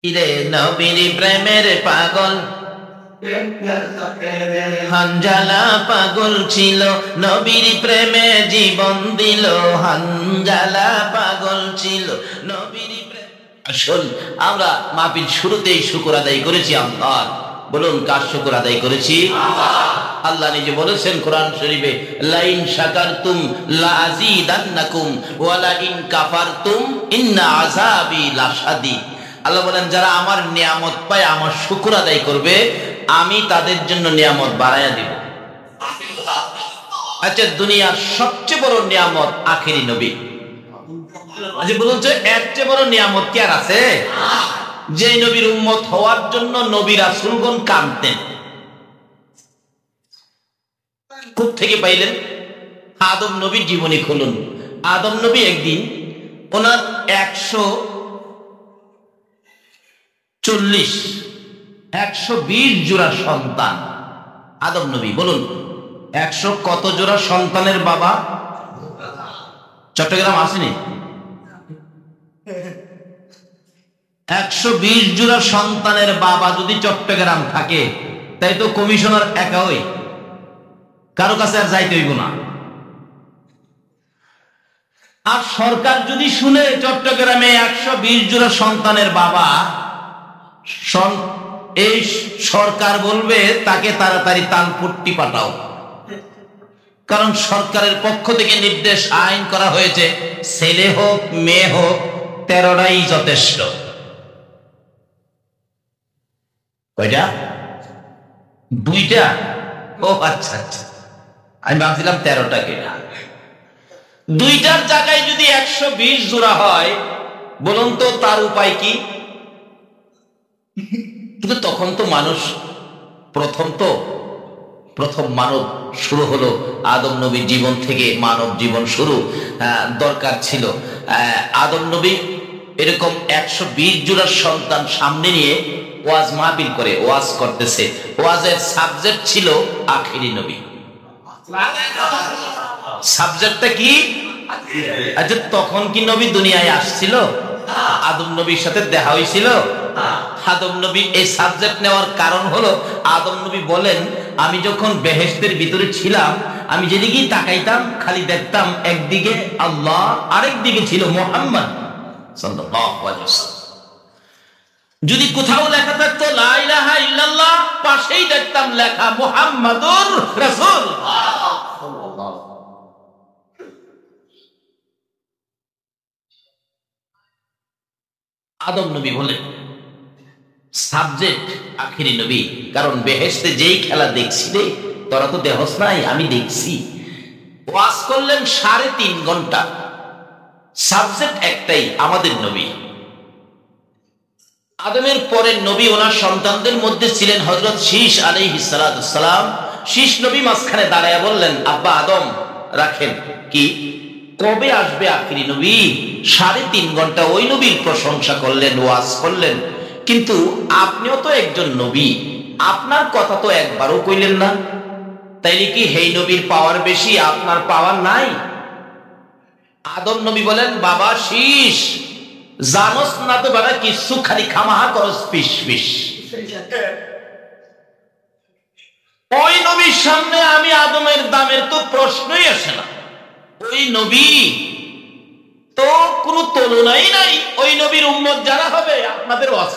ইরে নবীর প্রেমের পাগল হানজালা পাগল ছিল, নবীর প্রেমে জীবন দিল। হানজালা পাগল ছিল নবীর প্রেমে। আসল আমরা মাহফিল শুরুতেই শুকর আদায় করেছি আল্লাহ। বলুন, কার শুকর আদায় করেছি? আল্লাহ নিজে বলেছেন কোরআন শরীফে, লাইন শাকারতুম লাযীদান্নাকুম ওয়া লাইন কাফারতুম ইন্না আযাবি লাশাদীদ। আল্লাহ বলেন, যারা আমার নিয়ামত পায়, আমার শুকর আদায় করবে, আমি তাদের জন্য নিয়ামত বাড়াইয়া দিব। আচ্ছা, দুনিয়ার সবচেয়ে বড় নিয়ামত আখেরি নবী। আচ্ছা বলুন তো, এর চেয়ে বড় নিয়ামত কি আর আছে? যে নবীর উম্মত হওয়ার জন্য নবী রাসূলগণ কাঁদতেন। কোথা থেকে পাইলেন? আদম নবীর জীবনী খুলুন। আদম নবী একদিন ওনার 120 জোড়া সন্তান। আদম নবী বলুন, 100 কত জোড়া সন্তানের বাবা? চট্টগ্রাম আসেনি? 120 জোড়া সন্তানের বাবা যদি চট্টগ্রাম থাকে, তাই তো কমিশনার একাই, কারো কাছে আর যাইতে হইব না। আর সরকার যদি শুনে চট্টগ্রামে 120 জোড়া সন্তানের বাবা, এই সরকার বলবে তাকে তাড়াতাড়ি তালপট্টি পাঠাও। কারণ সরকারের পক্ষ থেকে নির্দেশ, আইন করা হয়েছে, ছেলে হোক মেয়ে হোক 13টাই যথেষ্ট। কয়টা? 2টা? ও আচ্ছা আচ্ছা, আমি ভাবছিলাম 13টা কিনা। 2টার জায়গায় যদি 120 জোড়া হয়, বলুন তো তার উপায় কি? কিন্তু তখন তো মানুষ প্রথম মানব শুরু হলো আদম নবীর জীবন থেকে। মানব জীবন শুরু দরকার ছিল। আদম নবী এরকম 120 জোড়ার সন্তান সামনে নিয়ে ওয়াজ মাহফিল করে ওয়াজ করতেছে। ওয়াজের সাবজেক্ট ছিল আখেরি নবী। সাবজেক্টটা কি? আচ্ছা, তখন কি নবী দুনিয়ায় আসছিল? আদম নবীর সাথে দেখা হয়েছিল? আদম নবী এই সাবজেক্ট নেওয়ার কারণ হলো, আদম নবী বলেন, আমি যখন বেহেশতের ভিতরে ছিলাম, আমি যেদিকেই তাকাইতাম খালি দেখতাম একদিকে আল্লাহ, আরেক দিকে ছিল মুহাম্মদ সাল্লাল্লাহু আলাইহি ওয়াসাল্লাম। যদি কোথাও লেখা থাকতো লা ইলাহা ইল্লাল্লাহ, পাশেই দেখতাম লেখা মুহাম্মাদুর রাসূলুল্লাহ। আদম নবী বলেন সাবজেক্ট আখেরি নবী। কারণ বেহেশতে যেই খেলা দেখছি রে, তোরা তো দেহস নাই, আমি দেখছি। ওয়াজ করলেন 3.5 ঘন্টা, সাবজেক্ট একটাই, আমাদের নবী। আদমের পরের নবী ওনার সন্তানদের মধ্যে ছিলেন হযরত শীশ আলাইহিস সালাতুস সালাম। শীশ নবী মাঝখানে দাঁড়ায় বললেন, আব্বা আদম রাখেন, কি কবে আসবে আখেরি নবী? 3.5 ঘন্টা ওই নবীর প্রশংসা করলেন, ওয়াজ করলেন। কিন্তু আপনিও তো একজন নবী, আপনার কথা তো একবারও কইলেন না। তাইলে কি হেই নবীর পাওয়ার বেশি, আপনার পাওয়ার নাই? আদম নবী বলেন, বাবা শীশ, জানোস না তো বাবা, কিছু খালি খামাহা করস পিস পিস। ওই নবীর সামনে আমি আদমের দামের তো প্রশ্নই আসে না। ওই নবী তো কোনো তুলনাই নাই। ওই নবীর উম্মত যারা হবে, আপনাদের ওয়াজ,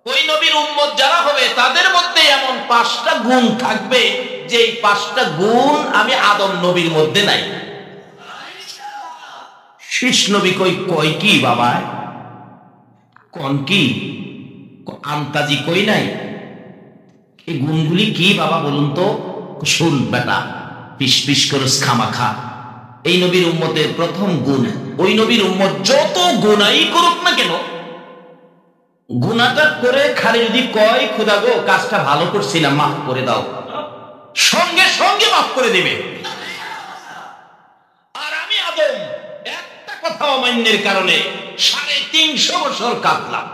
ওই নবীর উম্মত যারা হবে, তাদের মধ্যে এমন 5টা গুণ থাকবে, যে 5টা গুণ আমি আদম নবীর মধ্যে নাই। শীষ নবী কই কি বাবা, কোন কি আমতাজি কই নাই? এই গুণগুলি কি বাবা বলুন তো? শুন বেটা, পিস পিস করে খামাখা। এই নবীর উম্মতের প্রথম গুণ, ওই নবীর উম্মত যত গুনাই করুক না কেন, গুনাহটা করে খালি যদি কয়, খোদা গো কাজটা ভালো করছিলাম, মাফ করে দাও, সঙ্গে সঙ্গে মাফ করে দিবে। আর আমি আদম একটা কথা অমান্যের কারণে 350 বছর কাঁদলাম,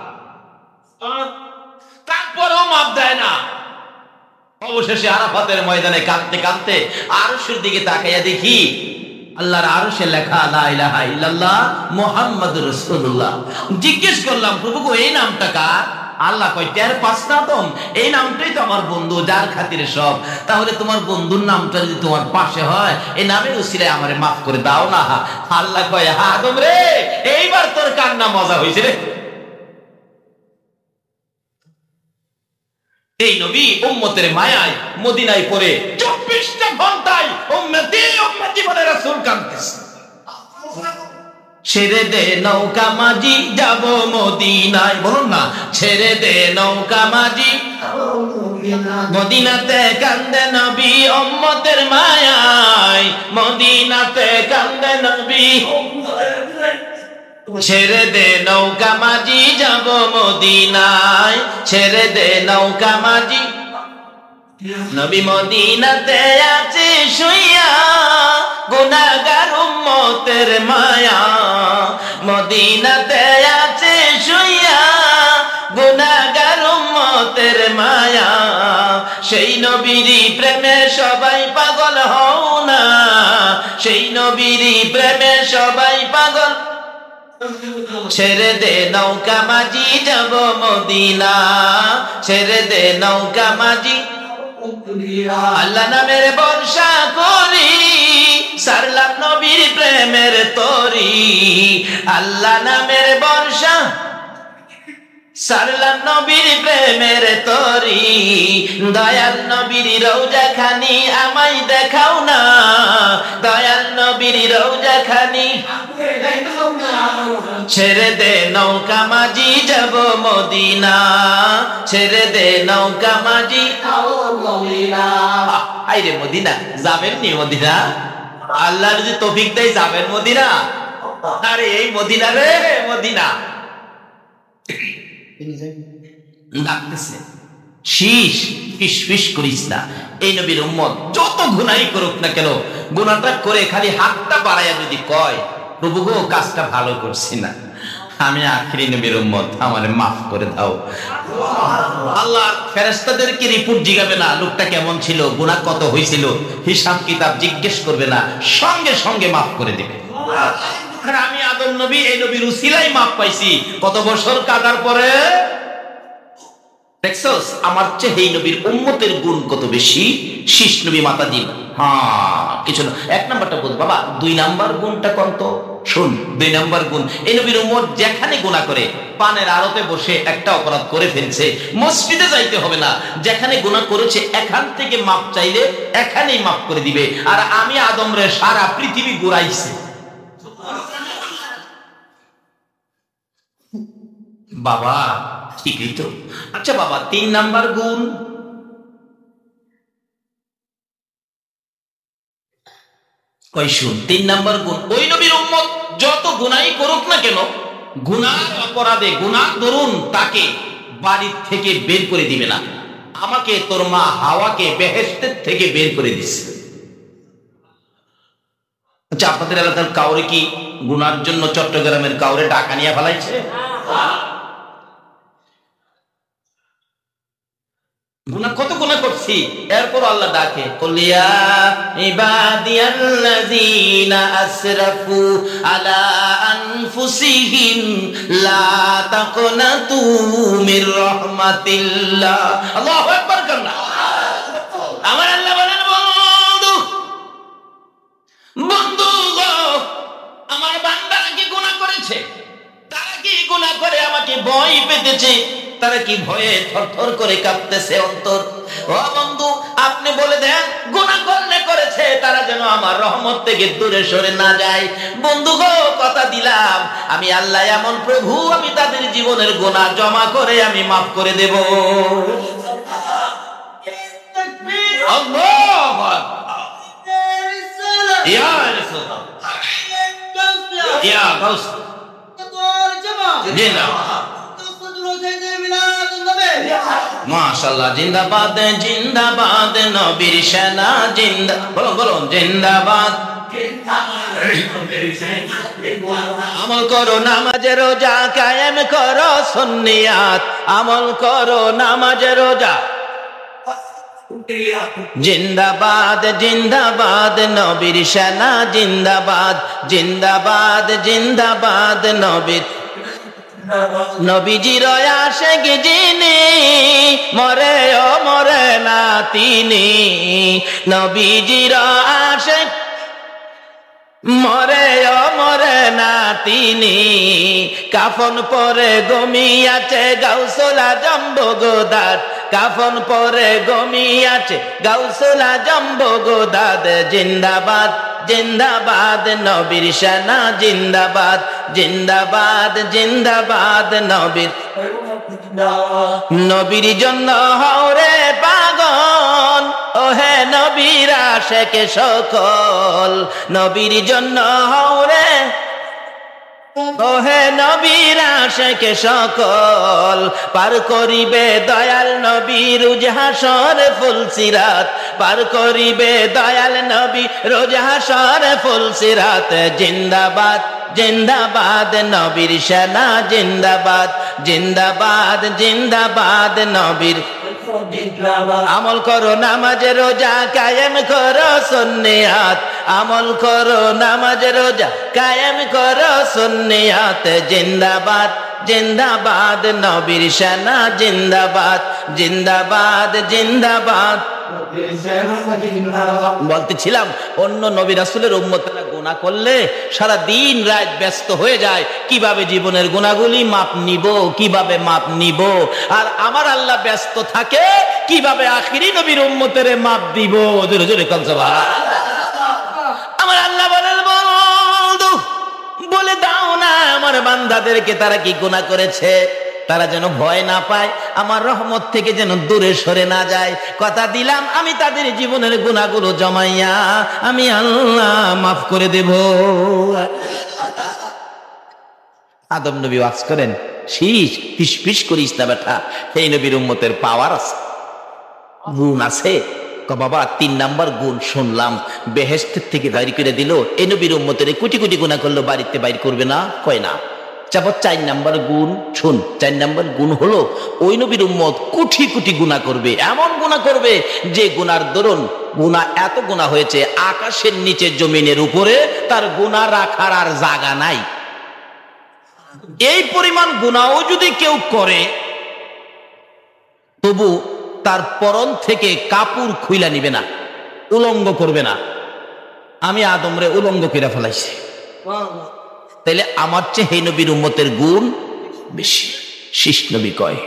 তারপরেও মাফ দেয় না। অবশেষে আরাফাতের ময়দানে কাঁদতে কাঁদতে আরশের দিকে তাকাইয়া দেখি আল্লাহর আরশে লেখা লা ইলাহা ইল্লাল্লাহ মুহাম্মাদুর রাসূলুল্লাহ। জিজ্ঞেস করলাম প্রভু গো এই নামটা কার? আল্লাহ কয় টের পাস না তোম? এই নামটাই তো আমার বন্ধু, যার খাতিরে সব। তাহলে তোমার বন্ধুর নামটা যদি তোমার পাশে হয়, এই নামের উসিলায় আমারে মাফ করে দাও না। আল্লাহ কয় আদম রে, এইবার তোর কান্না মজা হয়েছে রে। এই নবী উম্মতের মায়ায় মদিনায় পড়ে 24টা ঘন্টায় উম্মতি উম্মতি বলে রাসূল কাঁদতেছে। ছেড়ে দে নৌকা মাঝি যাব মদিনায়, বলুন না, ছেড়ে দে নৌকা মাঝি মদিনাতে কান্দে নবী উম্মতের মায়ায়, মদিনাতে কান্দে নবী। ছেড়ে দে নৌকা মাঝি যাব মদিনায়, ছেড়ে দে নৌকা মাঝি। নবী মদিনাতে আছে শুইয়া গুনাহগার উম্মতের মায়া, মদিনাতে আছে শুইয়া গুনাহগার উম্মতের মায়া। সেই নবীরই প্রেমে সবাই পাগল হও না, সেই নবীরই প্রেমে সবাই পাগল। ছেড়ে দে নৌকা মাঝি যাব মদিনা, ছেড়ে দে নৌকা মাঝি। আল্লাহ নামের বর্ষা করি সারলাম নবীর প্রেমের তরি, আল্লাহ নামের বর্ষা সারলাম নবীর প্রেমের তরি। দয়াল নবীর রওজা খানি আমায় দেখাও না, দয়াল নবীর রওজা খানি। ছেড়ে দে নৌকা মাঝি যাব মদিনা, ছেড়ে দে নৌকা মাঝি। আইরে মদিনা যাবেন নি? মদিনা আল্লাহ যদি তৌফিক দেয় যাবেন মদিনা। আরে এই মদিনা রে মদিনা ডাকতেছে, শীষ ফিস ফিস করিস না। এই নবীর উম্মত যত গুনাহই করুক না কেন, গুনাহটা করে খালি হাতটা বাড়াইয়া যদি কয় প্রভু গো কাজটা ভালো করছি না, আমি আখিরি নবীর উম্মত, আমারে মাফ করে দাও। আল্লাহ ফেরেশতাদেরকে রিপোর্ট জিগাবে না লোকটা কেমন ছিল, গুনাহ কত হয়েছিল, হিসাব কিতাব জিজ্ঞেস করবে না, সঙ্গে সঙ্গে মাফ করে দিবে। আমি আদম নবী এই নবীর উসিলায় মাফ পাইছি, কত বছর কাটার পরে। দেখছস আমার চেয়ে এই নবীর উম্মতের গুণ কত বেশি। শীষ নবী মাতা দিন, হ্যাঁ কিছু না। এক নাম্বারটা বল বাবা, 2 নাম্বার গুণটা কোন তো শুন। 2 নাম্বার গুণ, এই নবীর উম্মত যেখানে গুনাহ করে, পানের আড়তে বসে একটা অপরাধ করে ফেলছে, মসজিদে যাইতে হবে না, যেখানে গুনাহ করেছে এখান থেকে মাপ চাইলে এখানেই মাফ করে দিবে। আর আমি আদম রে সারা পৃথিবী ঘুরাইছে। বাবা ঠিকই তো। আচ্ছা বাবা 3 নাম্বার গুণ, কই শুন 3 নাম্বার গুণ, ওই নবীর উম্মত যত গুনাহই করুক না কেন, গুনার অপরাধে গুনাহ ধরুন তাকে বাড়ি থেকে বের করে দিবে না। আমাকে তোর মা হাওয়াকে বেহেশতের থেকে বের করে দিচ্ছে। আচ্ছা আপনাদের এলাকার কাউরে কি গুনার জন্য চট্টগ্রামের কাউরে টাকা নিয়ে ফেলাইছে? গুনাহ কত গুনাহ করছি, এরপর আল্লাহ ডাকে কুলিয়া ইবাদিয়াল্লাযীনা আসরাফু আলা আনফুসিহিম লা তাকনাতু মির রাহমাতিল্লাহ। আল্লাহু আকবার কান্না। আমার আল্লাহ বলেন বন্ধু বন্ধু গো, আমার বান্দারা কি গুনাহ করেছে, তারা কি গুনাহ করে আমাকে ভয় পেতেছে, তারা কি ভয়ে থরথর করে কাঁপতেছে অন্তর। ও বন্ধু আপনি বলে দেন গুনাহ করলে করেছে, তারা যেন আমার রহমত থেকে দূরে সরে না যায়। বন্ধু গো কথা দিলাম আমি আল্লাহ এমন প্রভু, আমি তাদের জীবনের গুনাহ জমা করে আমি মাফ করে দেব। আল্লাহু আকবার। ইয়া রাসূলুল্লাহ ইয়া গাউস জিন্দাবাদ মাশাআল্লাহ, জিন্দাবাদ জিন্দাবাদ নবীর সেনা জিন্দা, বলো বলো জিন্দাবাদ। আমল করো নামাজে রোজা কায়েম করো সুন্নিয়াত, আমল করো নামাজে রোজা জিন্দাবাদ জিন্দাবাদ নবীর সেনা জিন্দাবাদ জিন্দাবাদ জিন্দাবাদ নবীর নবীজির আশিক যিনি মরে ও মরে না তিনি নবীজির আশিক মরে ও মরে না তিনি কাফন পরে ঘুমিয়াছে গাউসুল আজম বগদাদ কাফন পরে ঘুমিয়াছে গাউসুল আজম বগদাদ জিন্দাবাদ জিন্দাবাদ নবীর সেনা জিন্দাবাদ জিন্দাবাদ জিন্দাবাদ নবীর নবীর জন্য হরে পাগল ওহে নবীর আশিক সকল নবীর জন্য হরে ওহে নবীর আশিক সকল পার করিবে দয়াল নবী রোজ হাসর ফুলসিরাত পার করিবে দয়াল নবী রোজ হাসর ফুলসিরাত জিন্দাবাদ জিন্দাবাদ নবীর সেনা জিন্দাবাদ জিন্দাবাদ জিন্দাবাদ নবীর আমল করো নামাজ রোজা কায়েম করো সুন্নিয়াত আমল করো নামাজ রোজা কায়েম করো সুন্নিয়াত জিন্দাবাদ জিন্দাবাদ নবীর সেনা জিন্দাবাদ জিন্দাবাদ জিন্দাবাদ বলতেছিলাম অন্য নবী রাসূলের উম্মতেরা গুনাহ করলে সারা দিন রাত ব্যস্ত হয়ে যায় কিভাবে জীবনের গুনাহগুলি মাপ নিব কিভাবে মাপ নিব আর আমার আল্লাহ ব্যস্ত থাকে কিভাবে আখিরি নবীর উম্মতের মাপ দিব জোরে জোরে কোন সুবহানাল্লাহ আমার আল্লাহ বলেন বন্ধু বলে দাও না আমার বান্দাদেরকে তারা কি গুনাহ করেছে তারা যেন ভয় না পায় আমার রহমত থেকে যেন দূরে সরে না যায় কথা দিলাম আমি তাদের জীবনের গুনাহগুলো জমাইয়া আমি আল্লাহ মাফ করে দেব আদম নবী ওয়াজ করেন শীষ ফিসফিস করিস না বেটা এই নবীর উম্মতের পাওয়ার আছে গুণ আছে বাবা ৩ নাম্বার গুণ শুনলাম বেহেশতের থেকে বাইর করে দিল এই নবীর উম্মতের কোটি কোটি গুনাহ করলো বাড়িতে বাইর করবে না কয় না ৪ নাম্বার গুণ শুন ৪ নাম্বার গুণ হলো ওই নবীর উম্মত কোটি কোটি গুনাহ করবে এমন গুনাহ করবে যে গুনার দরুন গুনাহ এত গুনাহ হয়েছে আকাশের নিচে জমিনের উপরে তার গুনাহ রাখার আর জায়গা নাই এই পরিমাণ গুনাহও যদি কেউ করে তবু তার পরন থেকে কাপড় খুইলা নিবে না উলঙ্গ করবে না আমি আদমরে উলঙ্গ করে ফেলাইছি তাইলে আমার চেয়ে হে নবীর উম্মতের গুণ বেশি শীষ নবী কয়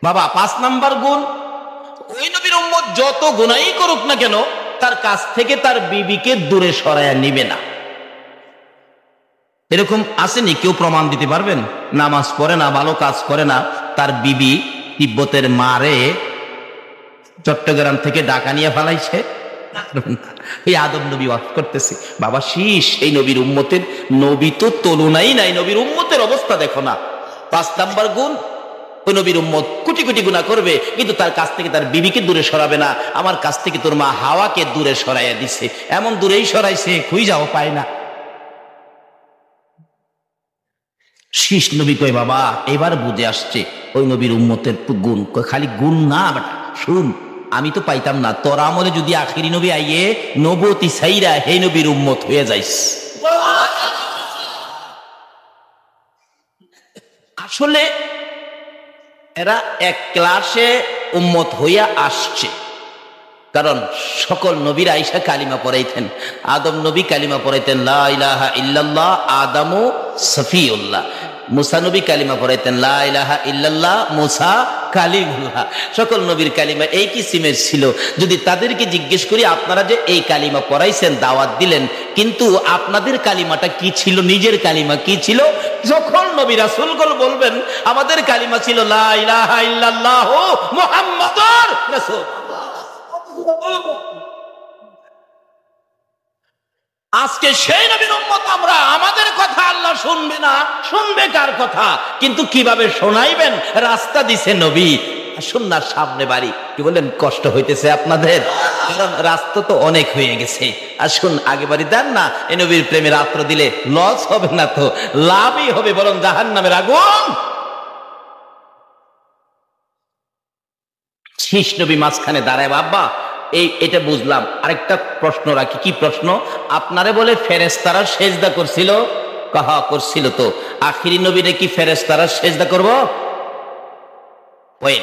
বাবা ৫ নাম্বার গুণ ওই নবীর উম্মত যত গুনাহই করুক না কেন তার কাছ থেকে তার বিবিকে দূরে সরায়া নিবে না এরকম আসেনি কেউ প্রমাণ দিতে পারবেন নামাজ পড়ে না ভালো কাজ করে না তার বিবি তিব্বতের মারে চট্টগ্রাম থেকে ঢাকা নিয়ে ফেলাইছে এই আদম নবী ওয়াজ করতেছে বাবা শীষ এই নবীর উম্মতের নবী তো তুলনাই নাই নবীর উম্মতের অবস্থা দেখো না ৫ নাম্বার গুণ ওই নবীর উম্মত কোটি কোটি গুনাহ করবে কিন্তু তার কাছ থেকে তার বিবিকে দূরে সরাবে না আমার কাছ থেকে তোর মা হাওয়াকে দূরে সরাইয়া দিছে এমন দূরেই সরাইছে খুঁজে যাও পায় না শীষ নবী কয় বাবা এবার বুঝে আসছে ওই নবীর উম্মতের গুণ খালি গুণ না বেটা শুন আমি তো পাইতাম না তোর আমলে যদি আখিরি নবী আইয়ে নবতী সাইরা হে নবীর উম্মত হয়ে যাইস আসলে এরা এক ক্লাসে উম্মত হইয়া আসছে কারণ সকল নবীর আয়েশা কালিমা পড়াইতেন আদম নবী কালিমা পড়াইতেন লা ইলাহা ইল্লাল্লাহ আদামু সফিউল্লাহ মুসা নবী কালিমা পড়াইতেন লা ইলাহা ইল্লাল্লাহ মুসা কালিমুল্লাহ সকল নবীর কালিমা এই কিসিমের ছিল যদি তাদেরকে জিজ্ঞেস করি আপনারা যে এই কালিমা পড়াইছেন দাওয়াত দিলেন কিন্তু আপনাদের কালিমাটা কি ছিল নিজের কালিমা কি ছিল যখন নবী রাসূলগণ বলবেন আমাদের কালিমা ছিল লা ইলাহা ইল্লাল্লাহ মুহাম্মাদুর রাসূল আজকে সেই নবীর উম্মত আমরা আমাদের কথা আল্লাহ শুনবে না শুনবে কার কথা কিন্তু কিভাবে শোনাইবেন রাস্তা দিছে নবী সুন্নাহর সামনে বাড়ি কি বলেন কষ্ট হইতেছে আপনাদের কারণ রাস্তা তো অনেক হয়ে গেছে আসুন আগে বাড়ি দেন না এই নবীর প্রেমে রাত্র দিলে লস হবে না তো লাভই হবে বরং জাহান্নামের আগুন শীষ নবী মাঝখানে দাঁড়ায়। বাবা এটা বুঝলাম, আরেকটা প্রশ্ন রাখি। কি প্রশ্ন? আপনারে বলে ফেরেশতারা সেজদা করছিল? কাহা করছিল। তো আখিরি নবীরে কি ফেরেশতারা সেজদা করব? ওই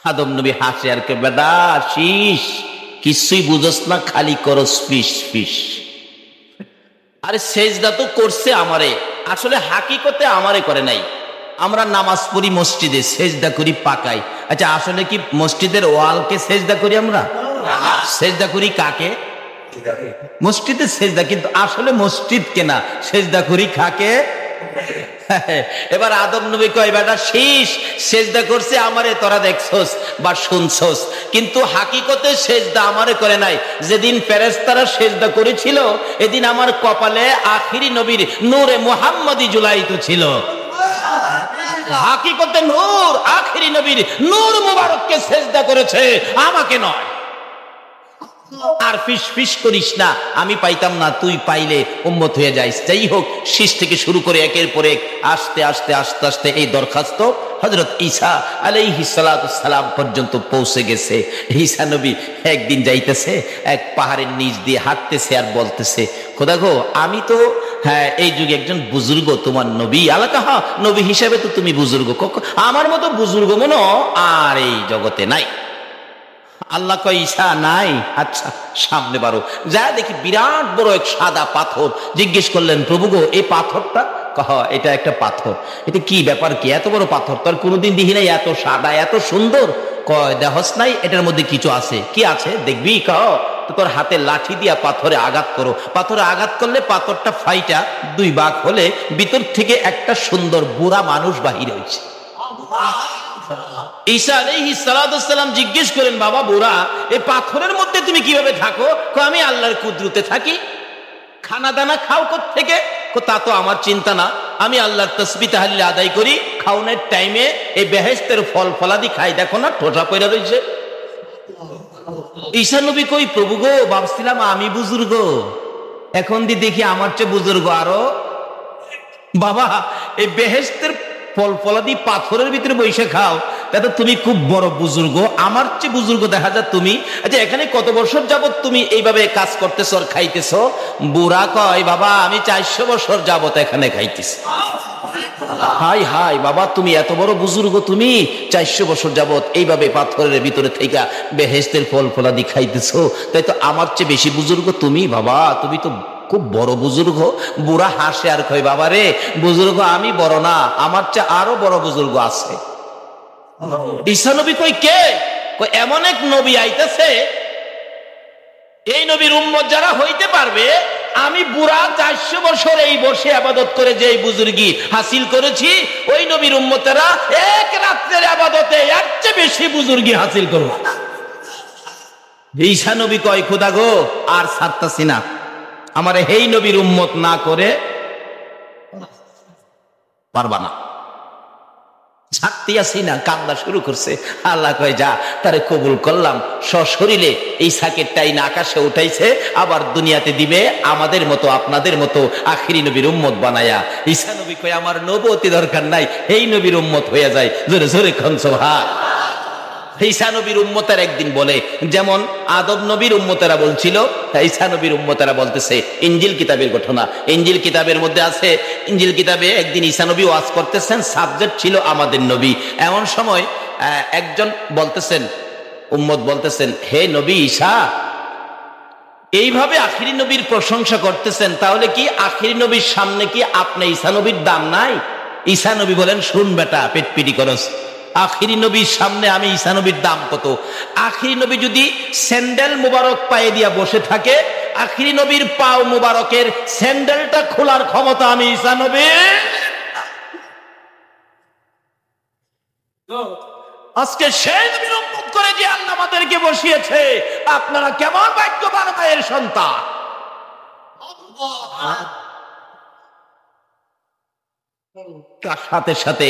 আদম নবী হাসে আর কে, বেদা শীষ কিছুই বুঝস না, খালি করস ফিস ফিস। আরে সেজদা তো করছে আমারে, আসলে হাকিকতে আমারে করে নাই। আমরা নামাজ পড়ি মসজিদে, সেজদা করি পাকাই। আচ্ছা আসলে কি মসজিদের ওয়ালকে সেজদা করি আমরা? সেজদা করি কাকে? মসজিদে সেজদা, কিন্তু আসলে মসজিদ কেনা, সেজদা করি কাকে? এবার আদম নবী কয়, বেটা শীষ সেজদা করছে আমারে, তোরা দেখছস বা শুনছস, কিন্তু হাকিকতে সেজদা আমারে করে নাই। যেদিন ফেরেশতারা সেজদা করেছিল এদিন আমার কপালে আখিরি নবীর নূরে মুহাম্মদী জুলাইত ছিল। হাকিকতে নূর আখিরি নবীর নূর মুবারককে সেজদা করেছে, আমাকে নয়। আর ফিস ফিস করিস না, আমি পাইতাম না, তুই পাইলে উম্মত হয়ে যাইস। যাই হোক, শীষ থেকে শুরু করে একের পর এক আস্তে আস্তে আস্তে আস্তে এই দরখাস্ত হযরত ঈসা আলাইহিস সালাতু সালাম পর্যন্ত পৌঁছে গেছে। ঈসা নবী একদিন যাইতেছে, এক পাহাড়ের নিচ দিয়ে হাঁটতেছে আর বলতেছে, খোদা গো, আমি তো এই যুগে একজন বুজুর্গ, তোমার নবী আলাকা, নবী হিসাবে তো তুমি বুজুর্গ, আমার মতো বুজুর্গ মনে আর এই জগতে নাই। আল্লাহ কয়, ঈসা নাই? আচ্ছা সামনে বারো। যা দেখি বিরাট বড় এক সাদা পাথর। জিজ্ঞেস করলেন, প্রভু গো এই পাথরটা? কহ, এটা একটা পাথর। এটা কি ব্যাপার, কি এত বড় পাথর? তোর কোনোদিন দেখি নাই, এত সাদা এত সুন্দর। কয়, দেহস নাই এটার মধ্যে কিছু আছে? কি আছে দেখবি? কহ, তো তোর হাতে লাঠি দিয়া পাথরে আঘাত করো। পাথরে আঘাত করলে পাথরটা ফাইটা দুই ভাগ হলে ভিতর থেকে একটা সুন্দর বুড়া মানুষ বাহির হয়েছে। ঈসা আলাইহিস সালাতু সালাম জিজ্ঞেস করেন, বাবা বুড়া, এই পাথরের মধ্যে তুমি কিভাবে থাকো? আমি আল্লাহর কুদরতে থাকি। খানা দানা খাও কোত্থেকে? তা তো আমার চিন্তা না, আমি আল্লাহর তাসবিহ তাহলিল আদায় করি, খাওনের টাইমে এই বেহেশতের ফল ফলাদি খাই, দেখো না ঠোঁটা পড়ে রয়েছে। ঈসা নবী কই, প্রভু গো, ভাবছিলাম আমি বুজুর্গ, এখন দেখি আমার চেয়ে বুজুর্গ আরো। বাবা এই বেহেশতের ফল ফলাদি পাথরের ভিতরে বসে খাও, তাতে তুমি খুব বড় বুজুর্গ, আমার চেয়ে বুজুর্গ দেখা যায় তুমি। আচ্ছা এখানে কত বছর যাবত তুমি এইভাবে কাজ করতেছ আর খাইতেছ? বুড়া কয়, বাবা আমি 400 বছর যাবত এখানে খাইতেছি। হাই হাই বাবা, তুমি এত বড় বুজুর্গ, তুমি 400 বছর যাবত এইভাবে পাথরের ভিতরে থেকে বেহেশতের ফল ফলাদি খাইতেছ, তাই তো আমার চেয়ে বেশি বুজুর্গ তুমি। বাবা তুমি তো খুব বড় বুজুর্গ। বুড়া হাসে আর কয়, বাবা রে, বুজুর্গ আমি বড় না, আমার চেয়ে আরো বড় বুজুর্গ আছে। ঈসা নবী কই, কে? কই, এমন এক নবী আইতেছে, এই নবীর উম্মত যারা হইতে পারবে, আমি বুড়া 400 বছর এই বসে ইবাদত করে যে বুজুর্গি হাসিল করেছি, ওই নবীর উম্মতেরা এক রাত্রের ইবাদতে এর চেয়ে বেশি বুজুর্গি হাসিল করবে। ঈসা নবী কয়, খোদা গো, আর ছাড়তাছি না, আমারে এই নবীর উম্মত না করে পারবা না। ছাড়তে আসি না, কান্না শুরু করছে। আল্লাহ কয়, যা, তারে কবুল করলাম, সশরীরে এই সাকের টাইন আকাশে উঠাইছে, আবার দুনিয়াতে দিবে আমাদের মতো আপনাদের মতো আখিরি নবীর উম্মত বানায়া। ঈসা নবী কয়, আমার নবুয়তি দরকার নাই, এই নবীর উম্মত হয়ে যায়। জোরে জোরে খান সুবহান। ঈসা নবীর উম্মতের একদিন বলে, যেমন আদম নবীর উম্মতেরা বলছিল, ঈসা নবীর উম্মতেরা বলতেছে। ইনজিল কিতাবের ঘটনা, ইনজিল কিতাবের মধ্যে আছে। ইনজিল কিতাবে একদিন ঈসা নবী ওয়াজ করতেছেন, সাবজেক্ট ছিল আমাদের নবী। এমন সময় একজন বলতেছেন, উম্মত বলতেছেন, হে নবী ঈসা, এইভাবে আখিরি নবীর প্রশংসা করতেছেন, তাহলে কি আখিরি নবীর সামনে কি আপনি ঈসা নবীর দাম নাই? ঈসা নবী বলেন, শুন বেটা, পেটপিটি করস, আখিরি নবীর সামনে আমি ঈসা নবীর দাম কত? আখিরি নবী যদি স্যান্ডেল মুবারক পায়ে দিয়া বসে থাকে, আখিরি নবীর পাও মুবারকের স্যান্ডেলটা খোলার ক্ষমতা আমি ঈসা নবীর। আজকে সেই নবীর উম্মত করে যে আল্লাহ আমাদেরকে বসিয়েছে, আপনারা কেমন ভাগ্যবান মায়ের সন্তান। তার সাথে সাথে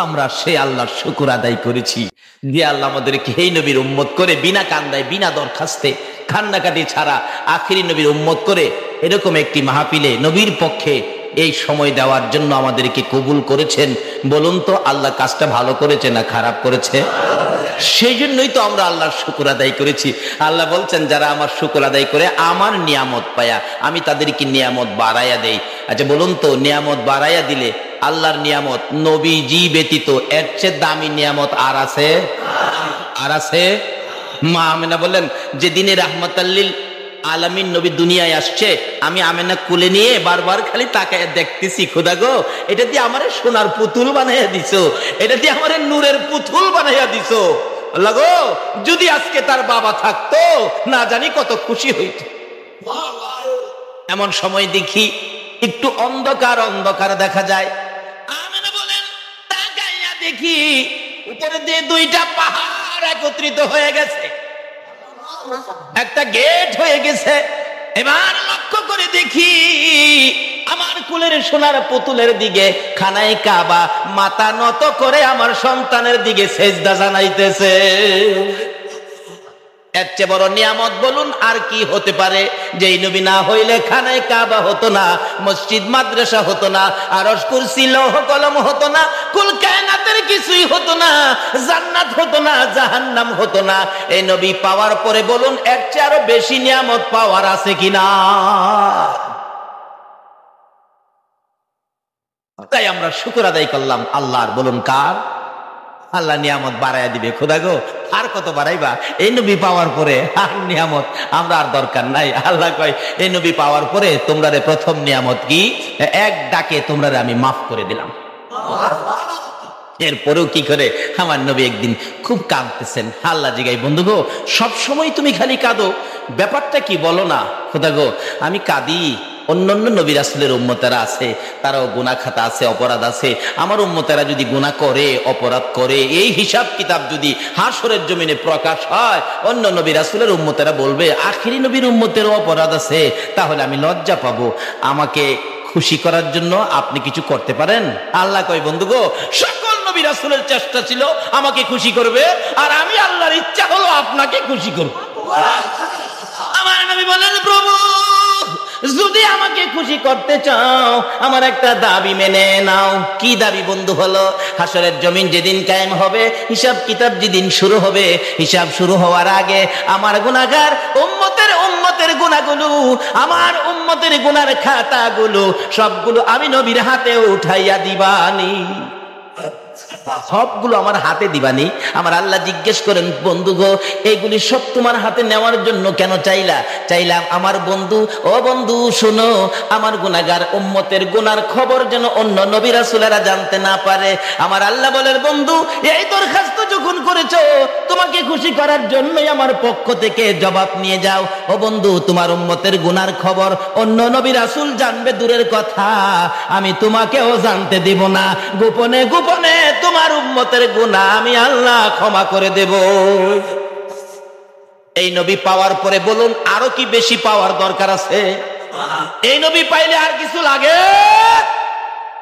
আমরা সে আল্লাহর শুকর আদায় করেছি যে আল্লাহ আমাদেরকে এই নবীর উম্মত করে বিনা কান্দায় বিনা দরখাস্তে কান্নাকাটি ছাড়া আখিরি নবীর উম্মত করে এরকম একটি মাহফিলে নবীর পক্ষে এই সময় দেওয়ার জন্য আমাদেরকে কবুল করেছেন। বলুন তো, আল্লাহ কাজটা ভালো করেছে না খারাপ করেছে? সেই জন্যই তো আমরা আল্লাহর শুকর আদায় করেছি। আল্লাহ বলছেন যারা আমার শুকর আদায় করে আমার নিয়ামত পায়া আমি তাদেরকে নিয়ামত বাড়াইয়া দেই। আচ্ছা বলুন তো, নিয়ামত বাড়াইয়া দিলে আল্লাহর নিয়ামত নবীজি ব্যতীত এর চেয়ে দামি নিয়ামত আর আছে? আর আছে? মা আমেনা বলেন যেদিনে রাহমাতাল্লিল আলামিন নবী দুনিয়ায় আসছে, আমি আমেনা কোলে নিয়ে বারবার খালি তাকায় দেখতেছি, খোদা গো এটা দিয়ে আমারে সোনার পুতুল বানাইয়া দিছো, এটা দিয়ে আমারে নূরের পুতুল বানাইয়া দিছো। আল্লাহ গো যদি আজকে তার বাবা থাকতো না জানি কত খুশি হইত। এমন সময় দেখি একটু অন্ধকার অন্ধকার দেখা যায়। আমেনা বলেন তাকাইয়া দেখি উপরে দিয়ে দুইটা পাহাড় একত্রিত হয়ে গেছে, একটা গেট হয়ে গেছে। এবার লক্ষ্য করে দেখি আমার কুলের সোনার পুতুলের দিকে খানায় কাবা মাথা নত করে আমার সন্তানের দিকে সেজদা জানাইতেছে। এর চেয়ে বড় নিয়ামত বলুন আর কি হতে পারে? যেই নবী না হইলে খানায় কাবা হতো না, মসজিদ মাদ্রাসা হতো না, আরশ কুরসি লৌহ কলম হতো না, কুল কায়নাতের কিছুই হতো না, জান্নাত হতো না, জাহান্নাম হতো না। এই নবী পাওয়ার পরে বলুন এর চেয়ে আরো বেশি নিয়ামত পাওয়ার আছে কিনা? তাই আমরা শুকর আদায় করলাম আল্লাহর। বলুন কার? আল্লাহ নিয়ামত বাড়াইয়া দিবে। খোদা গো আর কত বাড়াইবা? এই নবী পাওয়ার পরে আর নিয়ামত আমরা আর দরকার নাই। আল্লাহ কয় এই নবী পাওয়ার পরে তোমরা প্রথম নিয়ামত কি? এক ডাকে তোমরা আমি মাফ করে দিলাম। এরপরেও কি করে আমার নবী একদিন খুব কাঁদতেছেন। আল্লাহ জিগাই বন্ধু গো সবসময় তুমি খালি কাঁদো, ব্যাপারটা কি বলো না? খোদা গো আমি কাঁদি, অন্যান্য নবী রাসূলের উম্মতেরা আছে, তারাও গুনাহ খাতা আছে, অপরাধ আছে। আমার উম্মতেরা যদি গুনাহ করে অপরাধ করে এই হিসাব কিতাব যদি হাসরের জমিনে প্রকাশ হয়, অন্য নবী রাসূলের উম্মতেরা বলবে আখিরি নবীর উম্মতেরও অপরাধ আছে, তাহলে আমি লজ্জা পাবো। আমাকে খুশি করার জন্য আপনি কিছু করতে পারেন? আল্লাহ কয় বন্ধু গো সকল নবী রাসূলের চেষ্টা ছিল আমাকে খুশি করবে, আর আমি আল্লাহর ইচ্ছা হলো আপনাকে খুশি করব। আমার নবী বলেন প্রভু যদি আমাকে খুশি করতে চাও আমার একটা দাবি মেনে নাও। কি দাবি বন্ধু? হলো হাসরের জমিন যেদিন কায়েম হবে, হিসাব কিতাব যেদিন শুরু হবে, হিসাব শুরু হওয়ার আগে আমার গুনাহগার উম্মতের গুনাহগুলো, আমার উম্মতের গুনার খাতাগুলো সবগুলো আমি নবীর হাতে উঠাইয়া দিবানি। সবগুলো আমার হাতে দিবানি। আমার আল্লাহ জিজ্ঞেস করেন বন্ধু গো এইগুলি সব তোমার হাতে নেওয়ার জন্য কেন চাইলাম আমার বন্ধু, ও বন্ধু শোনো, আমার গুনাহগার উম্মতের গুনার খবর যেন অন্য নবী রাসূলেরা জানতে না পারে। আমার আল্লাহ বলেন বন্ধু এই দরখাস্ত যখন করেছো তোমাকে খুশি করার জন্যই আমার পক্ষ থেকে জবাব নিয়ে যাও। ও বন্ধু তোমার উম্মতের গুনার খবর অন্য নবী রাসূল জানবে দূরের কথা, আমি তোমাকেও জানতে দেব না। গোপনে গোপনে তোমার উম্মতের গুনাহ আমি আল্লাহ ক্ষমা করে দেব। এই নবী পাওয়ার পরে বলুন আরো কি বেশি পাওয়ার দরকার আছে? এই নবী পাইলে আর কিছু লাগে?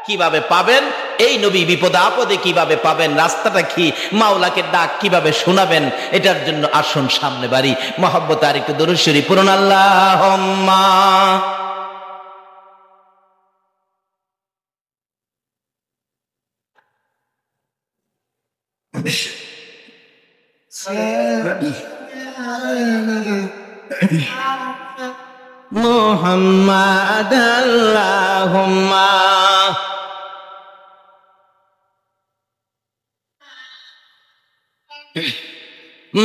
কিভাবে পাবেন এই নবী? বিপদে আপদে কিভাবে পাবেন? রাস্তাটা কি? মাওলাকে ডাক কিভাবে শোনাবেন? এটার জন্য আসুন সামনে বাড়ি মহব্বত আর একটু দরুদ শরীফ পড়ুন। আল্লাহুম্মা মুহাম্মাদ আল্লাহুম্মা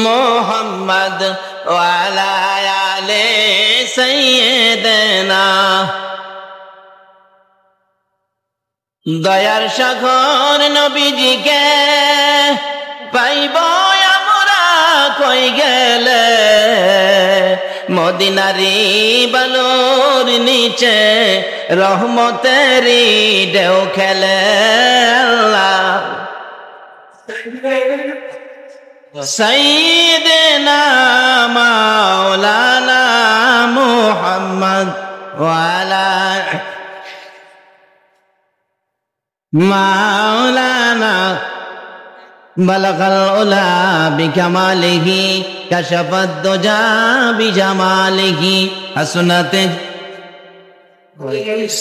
মুহাম্মাদ ওয়া আলা আলি সাইয়্যিদিনা। দয়ার সাগর নবীজিকে পাইব আমরা কই গেলে, মদিনারি বালুর নিচে রহমতেরি ঢেউ খেলে। আল্লাহ সাইয়্যিদিনা মাওলানা মুহাম্মদ ওয়া আলা মাওলানা বালাগাল উলা বিকামালিহি কাশাফাদ দুজা বিজামালিহি হাসনাতে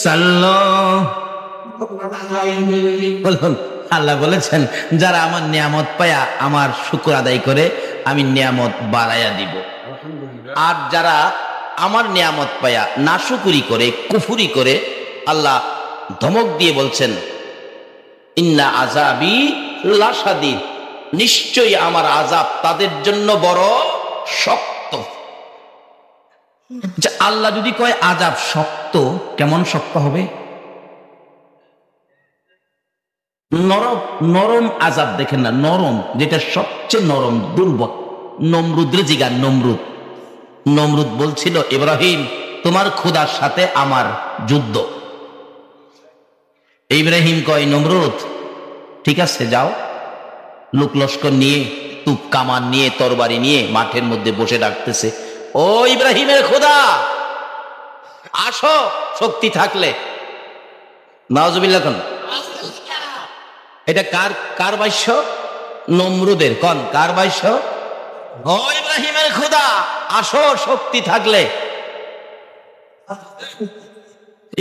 সাল্লাল্লাহু বলুন আল্লাহ বলেছেন যারা আমার নিয়ামত পায়া আমার শুকর আদায় করে আমি নিয়ামত বাড়াইয়া দিব, আর যারা আমার নিয়ামত পায়া নাশুকুরি করে কুফুরি করে, আল্লাহ ধমক দিয়ে বলছেন ইন্না আযাবি লাশাদীদ, নিশ্চয়ই আমার আযাব তাদের জন্য বড় শক্ত। আল্লাহ যদি কয় আযাব শক্ত, কেমন শক্ত হবে? নরম নরম আযাব দেখেন না, নরম, যেটা সবচেয়ে নরম দুর্বল। নমরুদের জিগান, নমরুদ বলছিল ইব্রাহিম তোমার খোদার সাথে আমার যুদ্ধ। ইব্রাহিম কয় নমরুদ ঠিক আছে যাও, লোক লস্কর নিয়ে, তুপ কামান নিয়ে, তরবারি নিয়ে মাঠের মধ্যে বসে ডাকতেছে, ও ইব্রাহিমের খোদা আসো শক্তি থাকলে। নাউজুবিল্লাহ। কোন এটা কার বাক্য? নমরুদের। কোন কার বাক্য? ও ইব্রাহিমের খোদা আসো শক্তি থাকলে।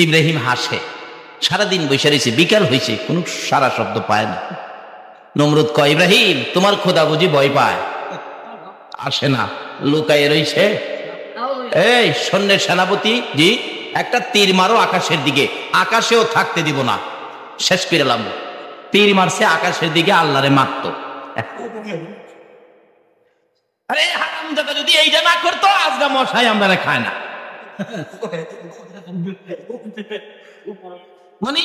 ইব্রাহিম হাসে, সারাদিন বসে রয়েছে, বিকাল হয়েছে, কোন সারা শব্দ পায় না। নমরুদ কয় ইব্রাহিম তোমার খোদা বুঝি ভয় পায়? আসে না, লুকায়ে রয়েছে। এই সৈন্যের সেনাপতি জি, একটা তীর মারো আকাশের দিকে, আকাশেও থাকতে দিব না, শেষ করে লাম। তীর মারছে আকাশের দিকে, আল্লাহরে মারত। আরে হারামজাদা যদি এইটা না করতো আজকে মশাই আমরা খায় না। মানে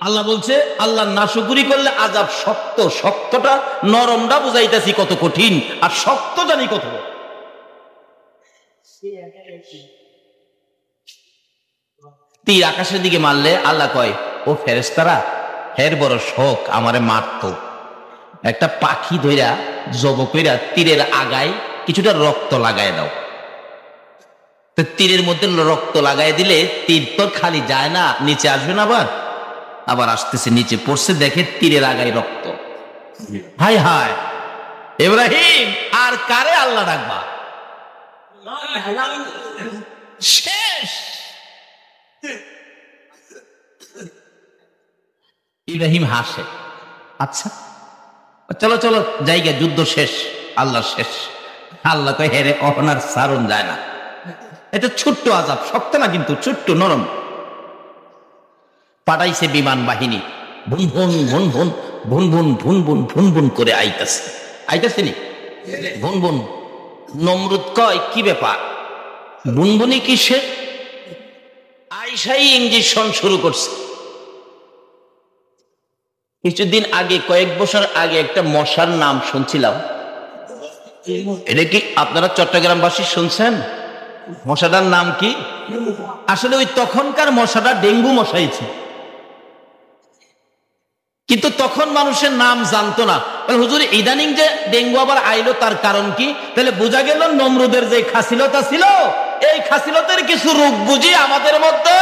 আল্লাহ বলছে আল্লাহ নাশুকুরি করলে আযাব শক্ত। শক্তটা নরমটা বুঝাইতেছি কত কঠিন, আর শক্ত জানি কত। তীর আকাশের দিকে মারলে আল্লাহ কয় ও ফেরেশতারা হের বড় শোক আমারে মারতো, একটা পাখি ধইরা জব কইরা তীরের আগায় কিছুটা রক্ত লাগায় দাও। তো তীরের মধ্যে রক্ত লাগাই দিলে তীর তো খালি যায় না, নিচে আসবে না, আবার আসতেছে, নিচে পড়ছে, দেখে তীরের আগায় রক্ত। হায় হায় ইব্রাহিম আর কারে আল্লাহ ডাকবা? শেষ। ইব্রাহিম হাসে, আচ্ছা চলো চলো জায়গা, যুদ্ধ শেষ, আল্লাহ শেষ। আল্লাহ কয় হেরে অহনার সারণ যায় না। এটা ছোট্ট আযাব, শক্ত না কিন্তু ছোট্ট নরম। পাঠাইছে বিমান বাহিনী, ভুন ভুন ভুন ভুন ভুন ভুন ভুন ভুন ভুন ভুন করে আইতাছে নি ভুন ভুন। নমরুদ কয় কি ব্যাপার, বুনবুনি কিসে? আইসাই ইঞ্জেকশন শুরু করছে। কিছুদিন আগে, কয়েক বছর আগে একটা মশার নাম শুনছিলাম, এটা কি আপনারা চট্টগ্রামবাসী শুনছেন? মশাটার নাম কি? আসলে ওই তখনকার মশাটা ডেঙ্গু মশাই ছিল, কিন্তু তখন মানুষের নাম জানতো না। হুজুর ইদানিং যে ডেঙ্গু আবার আইলো, তার কারণ কি? তাহলে বোঝা গেল নমরুদের যে খাসিলতা ছিল, এই খাসিলতের কিছু রোগ বুঝি আমাদের মধ্যে,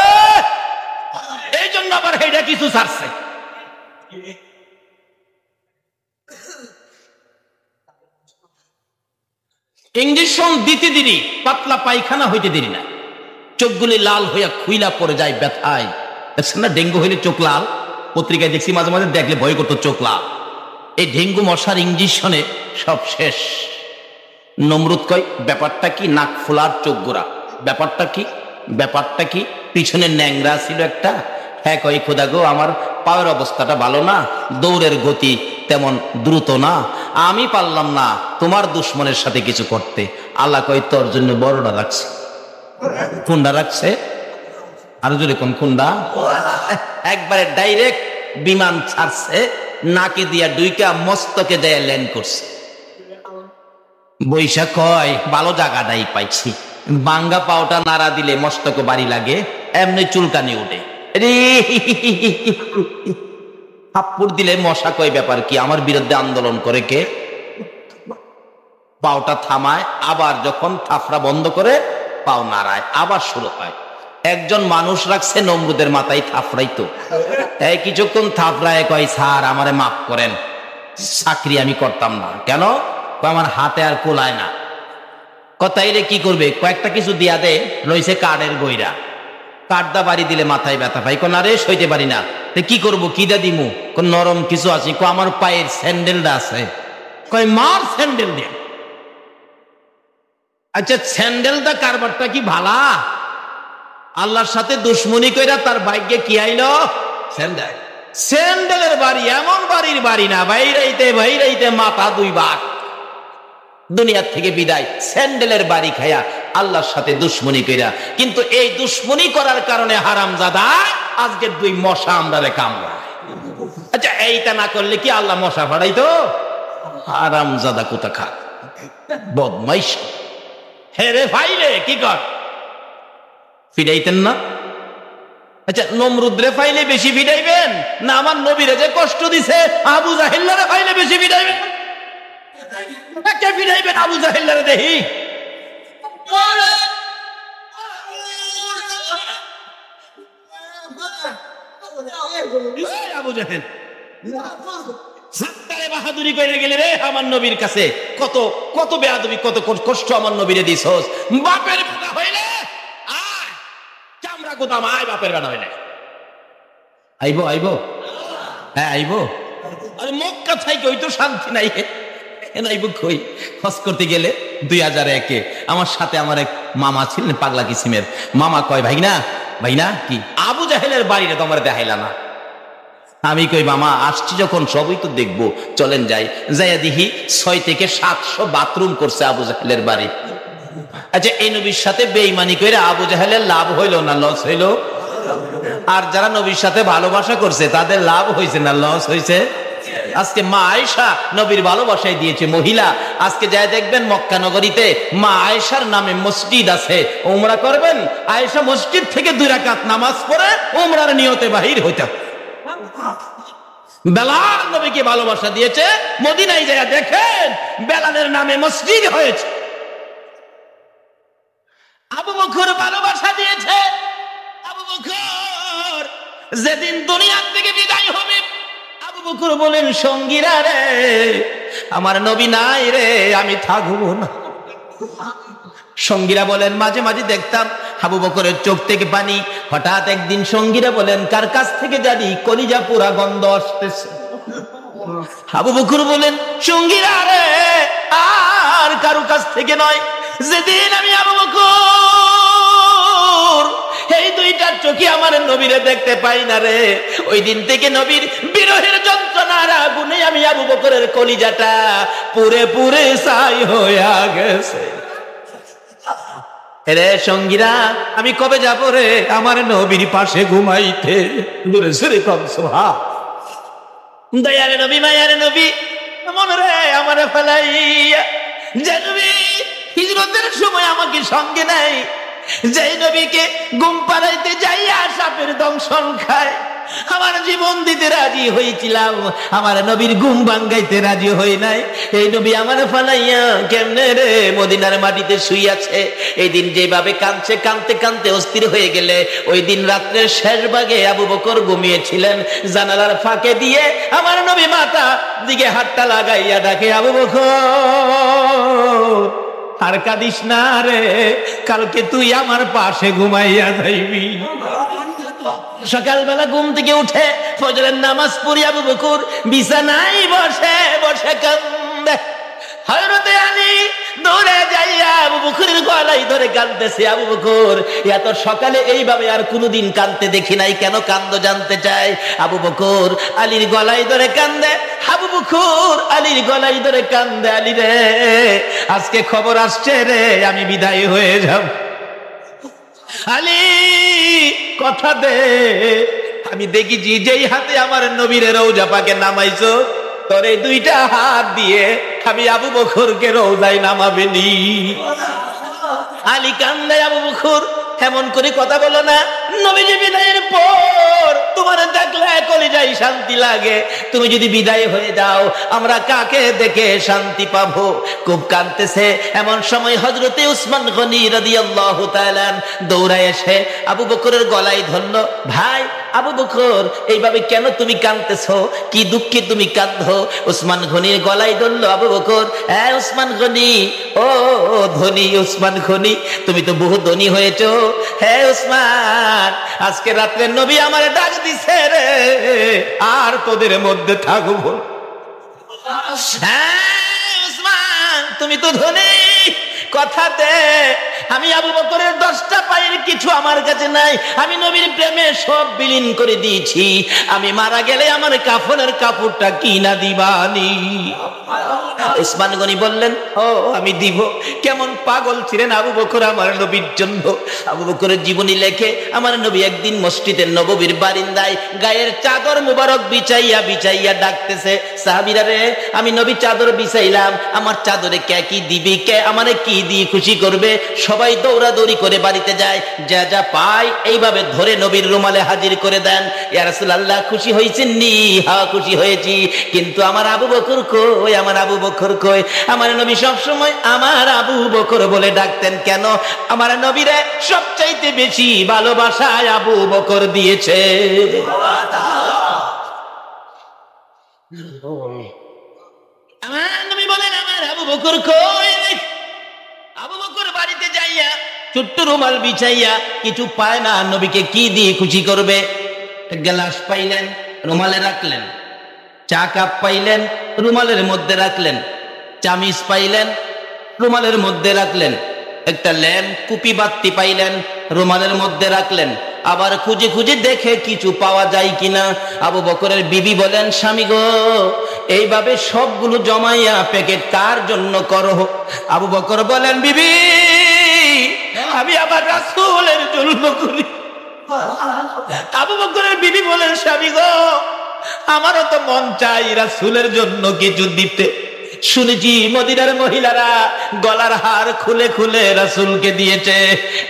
এই জন্য আবার এটা কিছু ছাড়ছে। ইঞ্জেকশন দিতে দেরি, পাতলা পায়খানা হইতে দেরি না, চোখগুলি লাল হইয়া খুইলা পড়ে যায় ব্যথায়। দেখছেন না ডেঙ্গু হইলে চোখ লাল, পত্রিকায় দেখছি মাঝে মাঝে, দেখলে ভয় করতো চোখ লাল। এই ডেঙ্গু মশার ইঞ্জেকশনে সব শেষ। নমরুদ কয় ব্যাপারটা কি? নাক ফোলার চোখ গোড়া, ব্যাপারটা কি? ব্যাপারটা কি? পিছনে ন্যাংরা ছিল একটা। হ্যাঁ কয় খোদা গো আমার পায়ের অবস্থাটা ভালো না, দৌড়ের গতি তেমন দ্রুত না, আমি পারলাম না তোমার দুশ্মনের সাথে কিছু করতে। আল্লাহ কয় তোর জন্য বড়টা রাখছে। কোনটা রাখছে? আরো জোরে কোন কোনটা? একবারে ডাইরেক্ট বিমান ছাড়ছে, নাকে দিয়া ডুইকা মস্তকে দেয়া ল্যান্ড করছে। বৈশাখ কয় ভালো জায়গাটাই পাইছি, বাঙ্গা পাওটা নাড়া দিলে মস্তকে বাড়ি লাগে, এমনি চুলকানি উঠে। থাপ্পড় দিলে মশা কয় ব্যাপার কি, আমার বিরুদ্ধে আন্দোলন করে কে? পাওটা থামায়, আবার যখন থাফড়া বন্ধ করে পাও নাড়ায়, আবার শুরু হয়। একজন মানুষ রাখছে নমরুদের মাথায় থাফড়াইতো, এই কিছুক্ষণ থাফড়ায় কয় স্যার আমারে মাফ করেন, চাকরি আমি করতাম না। কেন? আমার হাতে আর কোলায় না। কথাইলে কি করবে? কয়েকটা কিছু দিয়া দে, রয়েছে কার্ডের বইরা। কাটদা বাড়ি দিলে মাথায় ব্যথা পাই, কোন আরে সইতে পারি না, কি করবো, কি দা দিমু, কোন নরম কিছু আছে, আমার পায়ের স্যান্ডেলটা আছে, কয় মার স্যান্ডেল দিয়ে। আচ্ছা স্যান্ডেলটা কারবারটা কি ভালা? আল্লাহর সাথে দুশ্মনী কইরা তার ভাগ্যে কি আইলো? স্যান্ডেল। স্যান্ডেলের বাড়ি এমন বাড়ির বাড়ি না, বাইরাইতে বাইরাইতে মাথা দুইবার দুনিয়ার থেকে বিদায়, স্যান্ডেলের বাড়ি খায়া আল্লাহর সাথে দুশ্মনী কইরা। কিন্তু এই দুশ্মনী করার কারণে হারামজাদা আজকের দুই মশা আমরারে কামড়ায়। আচ্ছা এইটা না করলে কি আল্লাহ মশা ফাড়াইতো? হারামজাদা কোথা বদমাইশ। হেরে ফাইলে কি কর, ফিরাইতেন না? আচ্ছা নমরুদ্রে ফাইলে বেশি ফিরাইবেন না আমার নবীরে যে কষ্ট দিছে আবু জাহেল্লারে ফাইলে বেশি ফিরাইবেন? কে ফিরাইবেন আবু জাহেল্লারে? দেখি আবু জাহেল সাত্তারে বাহাদুরি করে গেলে রে আমার নবীর কাছে, কত কত বেয়াদবি, কত কষ্ট আমার নবীরে দিছস। বাপের বেটা হইলে আয় চামড়া কোথাম, আয় বাপের বেটা হইলে আইবো আইবো, হ্যাঁ আইবো। আরে মক্কা থাইকে ওই তো শান্তি নাই, আইবো কই? হজ করতে গেলে 2001-এ আমার সাথে আমার এক মামা ছিলেন পাগলা কিসিমের মামা, কয় ভাই না কি আবু জাহেলের বাড়িটা তোমার দেখাইলা না? আমি কই মামা আসছি যখন সবই তো দেখবো, চলেন যাই। যাইয়া দেখি 600 থেকে 700 বাথরুম করছে আবু জাহেলের বাড়ি। আচ্ছা এই নবীর সাথে বেঈমানি করে আবু জাহেলের লাভ হইল না লস হইল? আর যারা নবীর সাথে ভালোবাসা করছে তাদের লাভ হয়েছে না লস হয়েছে? আজকে মা আয়েশা নবীর ভালোবাসায় দিয়েছে মহিলা। আজকে যাই দেখবেন মক্কা নগরীতে মা আয়েশার নামে মসজিদ আছে, উমরা করবেন, আয়েশা মসজিদ থেকে 2 রাকাত নামাজ পড়ে উমরার নিয়তে বাহির হইতে। বেলাল নবীকে ভালোবাসা দিয়েছে, মদিনায় যায় দেখেন বেলালের নামে মসজিদ হয়েছে। আবু বকর ভালোবাসা দিয়েছে, আবু বকর যেদিন দুনিয়ার থেকে বিদায় হবে আবু বকর বলেন সঙ্গীরা রে আমার নবী নাই রে, আমি থাকবো না। সঙ্গীরা বলেন মাঝে মাঝে দেখতাম আবু বকরের চোখ থেকে পানি। হঠাৎ একদিন সঙ্গীরা বলেন কার কাছ থেকে জানি কলিজা পুরা গন্ধ আসতেছে। আবু বকর বলেন সঙ্গীরা রে আর কারো কাছ থেকে নয়, যেদিন আমি আবু বকর এই 2টা চোখে আমার নবীরে দেখতে পাই না রে, ওই দিন থেকে নবীর বিরহের যন্ত্রণার আগুনে আমি আবু বকরের কলিজাটা পুরে পুরে ছাই হইয়া গেছে। রে সঙ্গীরা আমি কবে যাব রে আমার নবীর পাশে ঘুমাইতে? দূরে সরে কম সোহা দয়ারে নবী মায়ারে নবী মনে রে আমারে ফেলাইয়া, যে নবী হিজরতের সময় আমাকে সঙ্গে নাই, যে নবীকে ঘুম পাড়াইতে যাইয়া সাপের দংশন খায়, আমার জীবন দিতে রাজি হয়েছিলাম, আমার নবীর ঘুম ভাঙ্গাইতে রাজি হই নাই। এই নবী আমার ফালাইয়া কেমনে রে মদিনার মাটিতে শুইয়াছে। এই দিন যেভাবে কাঁদছে, কাঁদতে কাঁদতে অস্থির হয়ে গেলে ওই দিন রাত্রের শেষ ভাগে আবু বকর ঘুমিয়েছিলেন, জানালার ফাঁকে দিয়ে আমার নবী মাথা দিকে হাতটা লাগাইয়া ডাকে আবু বকর আর কাঁদিস না রে, কালকে তুই আমার পাশে ঘুমাইয়া যাইবি। সকালবেলা ঘুম থেকে উঠে ফজরের নামাজ পড়ি আবু বকর বিছানায় বসে বসে কান্দে। হযরতে আলী দৌড়ে যাইয়া আবু বকরের গলায় ধরে কাঁদতেছে। আবু বকর এত সকালে এইভাবে আর কোনোদিন কাঁদতে দেখি নাই, কেন কান্দো জানতে চাই। আবু বকর আলীর গলায় ধরে কান্দে, আবু বকর আলীর গলায় ধরে কান্দে, আলী রে আজকে খবর আসছে রে আমি বিদায় হয়ে যাব। আলী কথা দে, আমি দেখেছি যেই হাতে আমার নবীর রওজা পাকে নামাইছো, তোর এই 2টা হাত দিয়ে আমি আবু বকরকে রওজায় নামাবেনি। আলী কান্দে, আবু বকর এমন করে কথা বলো না, নবীজি বিদায়ের পর তোমার দেখলে কলিজায় শান্তি লাগে, তুমি যদি বিদায় হয়ে যাও আমরা কাকে দেখে শান্তি পাবো? খুব কাঁদতেছে। এমন সময় হযরতে উসমান গনি রাদিয়াল্লাহু তাআলা দৌড়ায় এসে আবু বকরের গলায় ধরল। ভাই আবু বকর এইভাবে কেন তুমি কাঁদতেছো, কি দুঃখে তুমি কাঁদো? উসমান গনির গলায় ধরল। আবু বকর, হ্যাঁ উসমান গনি, ও ধনী উসমান খনি, তুমি তো বহু ধনী হয়েছো। হ্যাঁ উসমান, আজকে রাত্রে নবী আমার ডাক দিছে রে, আর তোদের মধ্যে থাকবো। হ্যাঁ উসমান, তুমি তো ধনী, কথা দে, আমি আবু বকরের 10টা পায়ের কিছু আমার কাছে নাই, আমি নবীর প্রেমে সব বিলীন করে দিয়েছি, আমি মারা গেলে আমার কাফনের কাপড়টা কিনা দিবানি? উসমান গনি বললেন, ও আমি দিব। কেমন পাগল ছিলেন আবু বকর আমার নবীর জন্য। আবু বকরের জীবনী লেখে, আমার নবী একদিন মসজিদের নববীর বারিন্দায় গায়ের চাদর মুবারক বিছাইয়া বিছাইয়া ডাকতেছে, সাহাবীরা রে, আমি নবী চাদর বিছাইলাম, আমার চাদরে কে কি দিবি, কে আমারে কি দিয়ে খুশি করবে? সবাই দৌড়াদৌড়ি করে বাড়িতে যায়, যা যা পায় এইভাবে ধরে নবীর রুমালে হাজির করে দেন। ইয়া রাসূলুল্লাহ, খুশি হয়েছেন নি? হ্যাঁ খুশি হয়েছি, কিন্তু আমার আবু বকর কই, আমার আবু বকর কই? আমার নবী সব সময় আমার আবু বকর বলে ডাকতেন। কেন? আমার নবীরে সবচাইতে বেশি ভালোবাসায় আবু বকর দিয়েছে। আমার নবী বলেন, আমার আবু বকর কই? আবু বকর বাড়িতে যাইয়া ছোট্ট রুমাল বিছাইয়া কিছু পায় না, নবীকে কি দিয়ে খুশি করবে? গ্লাস পাইলেন, রুমালে রাখলেন। চা কাপ পাইলেন, রুমালের মধ্যে রাখলেন। চামিচ পাইলেন, রুমালের মধ্যে রাখলেন। একটা ল্যাম্প কুপি বাতি পাইলেন, রুমালের মধ্যে রাখলেন। আবার খুঁজে খুঁজে দেখে কিছু পাওয়া যায় কিনা। আবু বকরের বিবি বলেন, স্বামী গো, এইভাবে সবগুলো জমাইয়া প্যাকেট কার জন্য করো? আবু বকর বলেন, বিবি, আমি আবার রাসূলের জন্য করি। আবু বকরের বিবি বলেন, স্বামী গো, আমারও তো মন চাই রাসূলের জন্য কিছু দিতে। শুনেছি মদিনার মহিলারা গলার হার খুলে খুলে রাসূলকে দিয়েছে,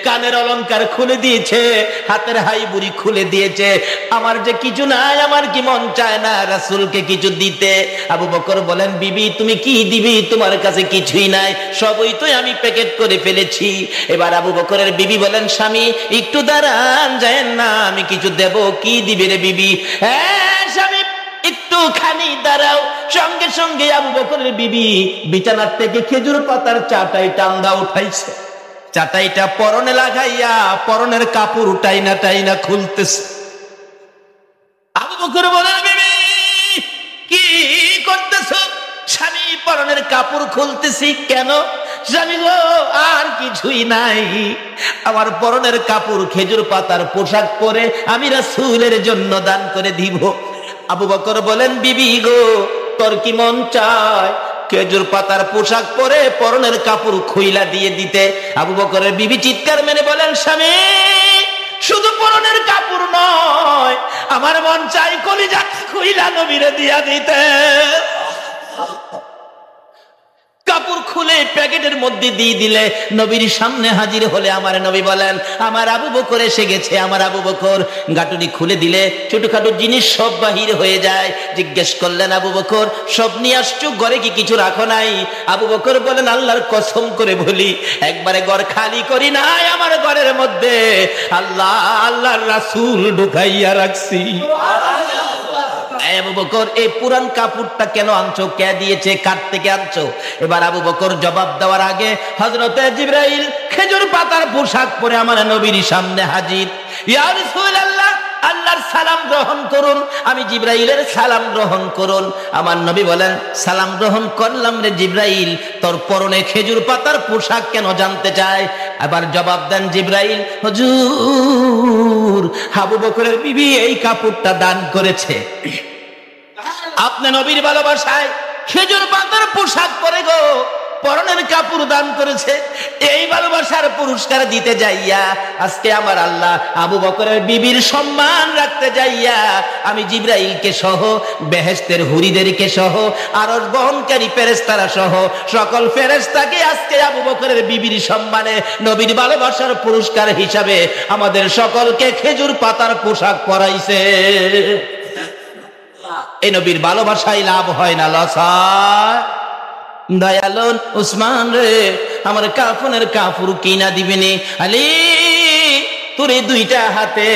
কানের অলংকার খুলে দিয়েছে, হাতের হাইবুড়ি খুলে দিয়েছে। আমার যে কিছু নাই, আমার কি মন চায় না রাসূলকে কিছু দিতে? আবু বকর বলেন, বিবি তুমি কি দিবি? তোমার কাছে কিছুই নাই, সবই তো আমি প্যাকেট করে ফেলেছি। এবার আবু বকরের বিবি বলেন, স্বামী একটু দাঁড়ান, যায়েন না, আমি কিছু দেব। কি দিবে রে বিবি? হ্যাঁ স্বামী একটুখানি দাঁড়াও। সঙ্গে সঙ্গে আবু বকরের বিবি বিছানার থেকে খেজুর পাতার চাটাই টান্দা উঠাইছে, চাটাইটা পরনে লাগাইয়া পরনের কাপড় টাইনা টাইনা খুলতেছে। আবু বকর বলেন, বিবি কি করতেছ? স্বামী পরনের কাপড় খুলতেছি। কেন? স্বামী গো, আর কিছুই নাই, আমার পরনের কাপড় খেজুর পাতার পোশাক পরে আমি রাসূলের জন্য দান করে দিব। আবু বকর বলেন, বিবি গো, তোর কি মন চায় খেজুর পাতার পোশাক পরে পরনের কাপড় খুইলা দিয়ে দিতে? আবু বকরের বিবি চিৎকার মেরে বলেন, স্বামী শুধু পরনের কাপড় নয়, আমার মন চাই কলিজা খুইলা নবীরে দিয়া দিতে। কাপড় খুলে প্যাকেটের মধ্যে দিয়ে দিলে, নবীর সামনে হাজির হলে আমার নবী বলেন, আমার আবু বকর এসে গেছে। আমার আবু বকর গাঁটুনি খুলে দিলে ছোটখাটো জিনিস সব বাহির হয়ে যায়। জিজ্ঞেস করলেন, আবু বকর সব নিয়ে আসছো, ঘরে কি কিছু রাখো নাই? আবু বকর বলেন, আল্লাহর কসম করে বলি, একবারে ঘর খালি করি নাই, আমার ঘরের মধ্যে আল্লাহ আল্লাহর রাসূল ঢুকাইয়া রাখছি। আবু বকর, এই পুরান কাপড়টা কেন আনছো? কে দিয়েছে? কার থেকে আনছো? এবার আবু বকর জবাব দেওয়ার আগে হযরতে জিবরাইল খেজুর পাতার পোশাক পরে আমার নবীর সামনে হাজির। ইয়া রাসূলুল্লাহ, আল্লাহর সালাম গ্রহণ করুন। আমি জিবরাইলের সালাম গ্রহণ করুন। আমার নবী বলেন, সালাম গ্রহণ করলাম রে জিবরাইল, তোর পরনে খেজুর পাতার পোশাক কেন জানতে চায়? আবার জবাব দেন জিবরাইল, হুজুর আবু বকরের বিবি এই কাপড়টা দান করেছে, আপনি নবীর ভালোবাসায় খেজুর পাতার পোশাক পরে গো পরনের কাপড় দান করেছে। এই ভালোবাসার পুরস্কার দিতে যাইয়া আজকে আমার আল্লাহ আবু বকরের বিবির সম্মান রাখতে যাইয়া আমি জিবরাইলকে সহ, বেহেশতের হুরিদেরকে সহ, আরশ বহনকারী ফেরেশতারা সহ সকল ফেরেশতাকে আজকে আবু বকরের বিবির সম্মানে নবীর ভালোবাসার পুরস্কার হিসাবে আমাদের সকলকে খেজুর পাতার পোশাক পরাইছে। এই নবীর ভালোবাসায় লাভ হয় না লস হয়? দয়ালু উসমান রে, আমার কাফনের কাপড় কিনা দিবেনি? আলী তোর এই দুইটা হাতে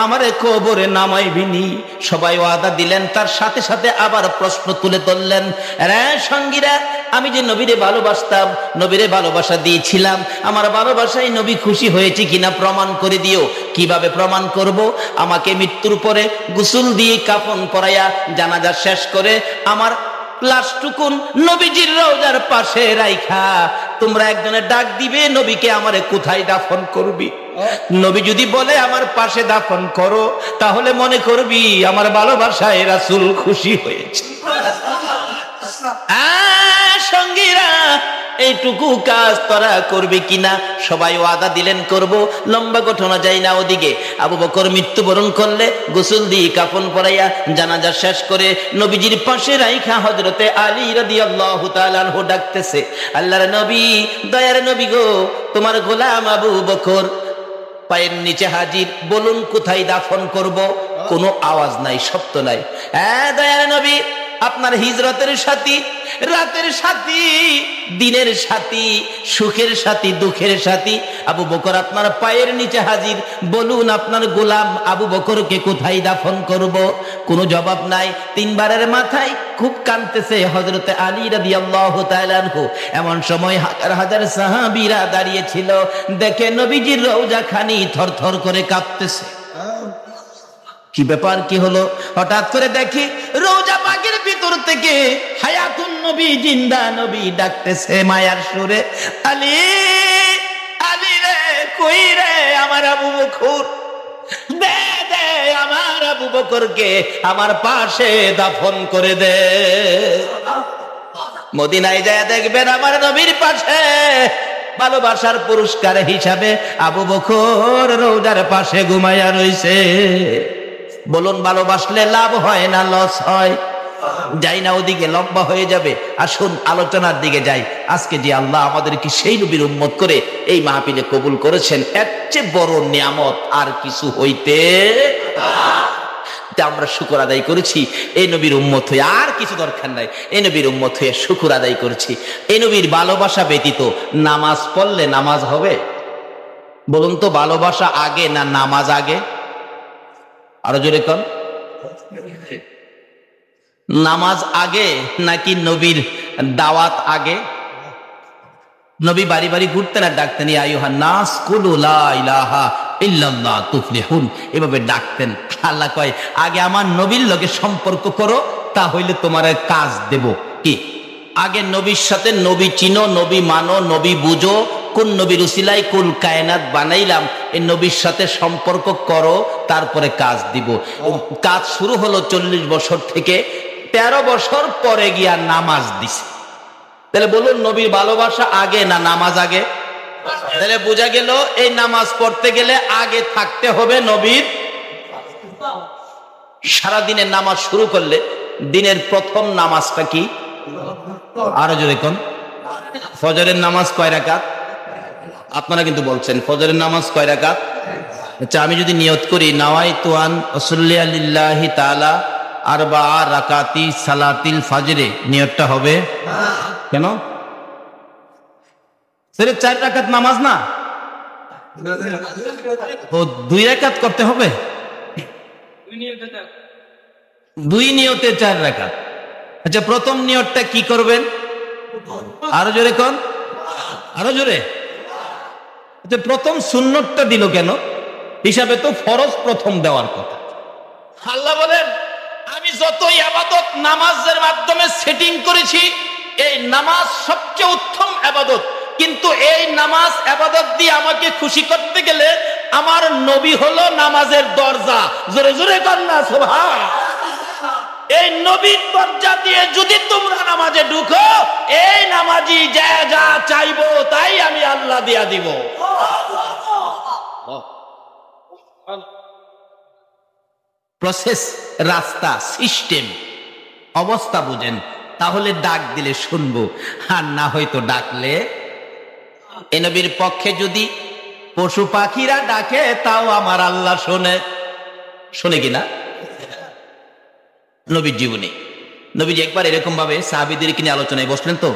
আমারে কবরে নামাইবিনি। সবাই ওয়াদা দিলেন, তার সাথে সাথে আবার প্রশ্ন তুলে ধরলেন, রে সঙ্গীরা, আমি যে নবীরে ভালোবাসতাম, নবীরে ভালোবাসা দিয়েছিলাম, আমার ভালোবাসায় নবী খুশি হয়েছে কিনা প্রমাণ করে দিও। কিভাবে প্রমাণ করব? আমাকে মৃত্যুর পরে গোসল দিয়ে কাফন পরাইয়া জানাজা শেষ করে আমার লাশটুকুন নবীজির রওজার পাশে রাইখা তোমরা একজনে ডাক দিবে, নবীকে আমারে কোথায় দাফন করবি? নবী যদি বলে আমার পাশে দাফন করো, তাহলে মনে করবি আমার ভালোবাসায় রাসূল খুশি হয়েছে। সঙ্গীরা, এইটুকু কাজ তোরা করবে কিনা? সবাই ওয়াদা দিলেন করব। লম্বা ঘটনা যায় না ওদিকে। আবু বকর মৃত্যুবরণ করলে গোসল দিয়ে কাফন পরাইয়া জানাজা শেষ করে নবীজির পাশে রাইখা হযরতে আলী রাদিয়াল্লাহু তাআলা আনহু ডাকতেছে, আল্লাহর নবী, দয়ার নবী গো, তোমার গোলাম আবু বকর পায়ের নিচে হাজির, বলুন কোথায় দাফন করব? কোনো আওয়াজ নাই, শব্দ নাই। দয়ার নবী, আপনার হিজরতের সাথী, রাতের সাথী, দিনের সাথী, সুখের সাথী, দুঃখের সাথী আবু বকর আপনার পায়ের নিচে হাজির, বলুন আপনার গোলাম আবু বকরকে কোথায় দাফন করব? কোনো জবাব নাই। তিনবারের মাথায় খুব কাঁদতেছে হযরতে আলী রাদিয়াল্লাহু তাআলা আনহু। এমন সময় হাজার হাজার সাহাবীরা দাঁড়িয়ে ছিল, দেখে নবীজির রওজা খানি থরথর করে কাঁপতেছে। কি ব্যাপার, কি হলো? হঠাৎ করে দেখি রওজা পাকের ভিতর থেকে হায়াতুন নবী, জিন্দা নবী ডাকতেছে মায়ার সুরে, আলী, আলী রে, কই রে আমার আবু বকর? দে দে আমার আবু বকরকে আমার পাশে দাফন করে দে। মদিনায় যায় দেখবেন আমার নবীর পাশে ভালোবাসার পুরস্কার হিসাবে আবু বকর রওজার পাশে ঘুমাইয়া রইছে। বলুন, ভালোবাসলে লাভ হয় না লস হয়? যাই না, ওদিকে লম্বা হয়ে যাবে। আসুন আলোচনার দিকে যাই। আজকে যে আল্লাহ আমাদেরকে সেই নবীর উম্মত করে এই মাহফিলে কবুল করেছেন, এর চেয়ে বড় নিয়ামত আর কিছু হইতে আমরা শুকর আদায় করেছি। এই নবীর উম্মত হয়ে আর কিছু দরকার নাই, এই নবীর উম্মত হয়ে শুকর আদায় করেছি। এই নবীর ভালোবাসা ব্যতীত নামাজ পড়লে নামাজ হবে? বলুন তো, ভালোবাসা আগে না নামাজ আগে? আরো জোরে কন। নামাজ আগে নাকি নবীর দাওয়াত আগে? নবী বাড়ি বাড়ি ঘুরতেন আর ডাকতেন, ইয়া আইয়ুহান নাস কুলু লা ইলাহা ইল্লাল্লাহ তুফলিহুন, এভাবে ডাকতেন। আল্লাহ কয়, আগে আমার নবীর লগে সম্পর্ক করো, তা হইলে তোমার কাজ দেব। কি? আগে নবীর সাথে নবী চিনো, নবী মানো, নবী বুঝো, কোন নবীর উসিলায় কুল কায়নাত বানাইলাম, এই নবীর সাথে সম্পর্ক করো, তারপরে কাজ দিব। কাজ শুরু হলো 40 বছর থেকে, 13 বছর পরে গিয়া নামাজ দিছে। তাহলে বলুন, নবীর ভালোবাসা আগে না নামাজ আগে? তাহলে বোঝা গেল এই নামাজ পড়তে গেলে আগে থাকতে হবে নবীর। সারাদিনের নামাজ শুরু করলে দিনের প্রথম নামাজটা কি? আরো জোরে কোন। ফজরের নামাজ কয় রাকাত? আপনারা কিন্তু বলছেন ফজরের নামাজ কয় রাকাত? আচ্ছা, আমি যদি নিয়ত করি নাওয়াইতু আন উসাল্লি লিল্লাহি তাআলা আরবা রাকাতি সালাতিল ফজরে, নিয়তটা হবে? কেন? সেটা 4 রাকাত নামাজ না, ও 2 রাকাত করতে হবে। 2 নিয়তে 4 রাকাত। আচ্ছা, প্রথম নিয়তটা কি করবেন? আরো জোরে কোন, আরো জোরে। আচ্ছা, প্রথম সুন্নতটা দিল কেন? হিসাবে তো ফরজ প্রথম দেওয়ার কথা। আল্লাহ বলেন, আমি যত ইবাদত নামাজের মাধ্যমে সেটিং করেছি, এই নামাজ সবচেয়ে উত্তম ইবাদত, কিন্তু এই নামাজ ইবাদত দিয়ে আমাকে খুশি করতে গেলে আমার নবী হলো নামাজের দরজা। জোরে জোরে কর না সুবহান। এই নবীর দরজা দিয়ে যদি তোমরা নামাজে ঢুকো, এই নামাজি যা যা চাইবো তাই আমি আল্লাহ দিয়া দিব। প্রসেস, রাস্তা, সিস্টেম, অবস্থা বুঝেন, তাহলে ডাক দিলে শুনবো, আর না হয়তো ডাকলে। এ নবীর পক্ষে যদি পশু পাখিরা ডাকে, তাও আমার আল্লাহ শোনে। শোনে কিনা? নবীর জীবনী, নবীজি একবার এরকম ভাবে সাহাবীদেরকে নিয়ে আলোচনায় বসলেন, তো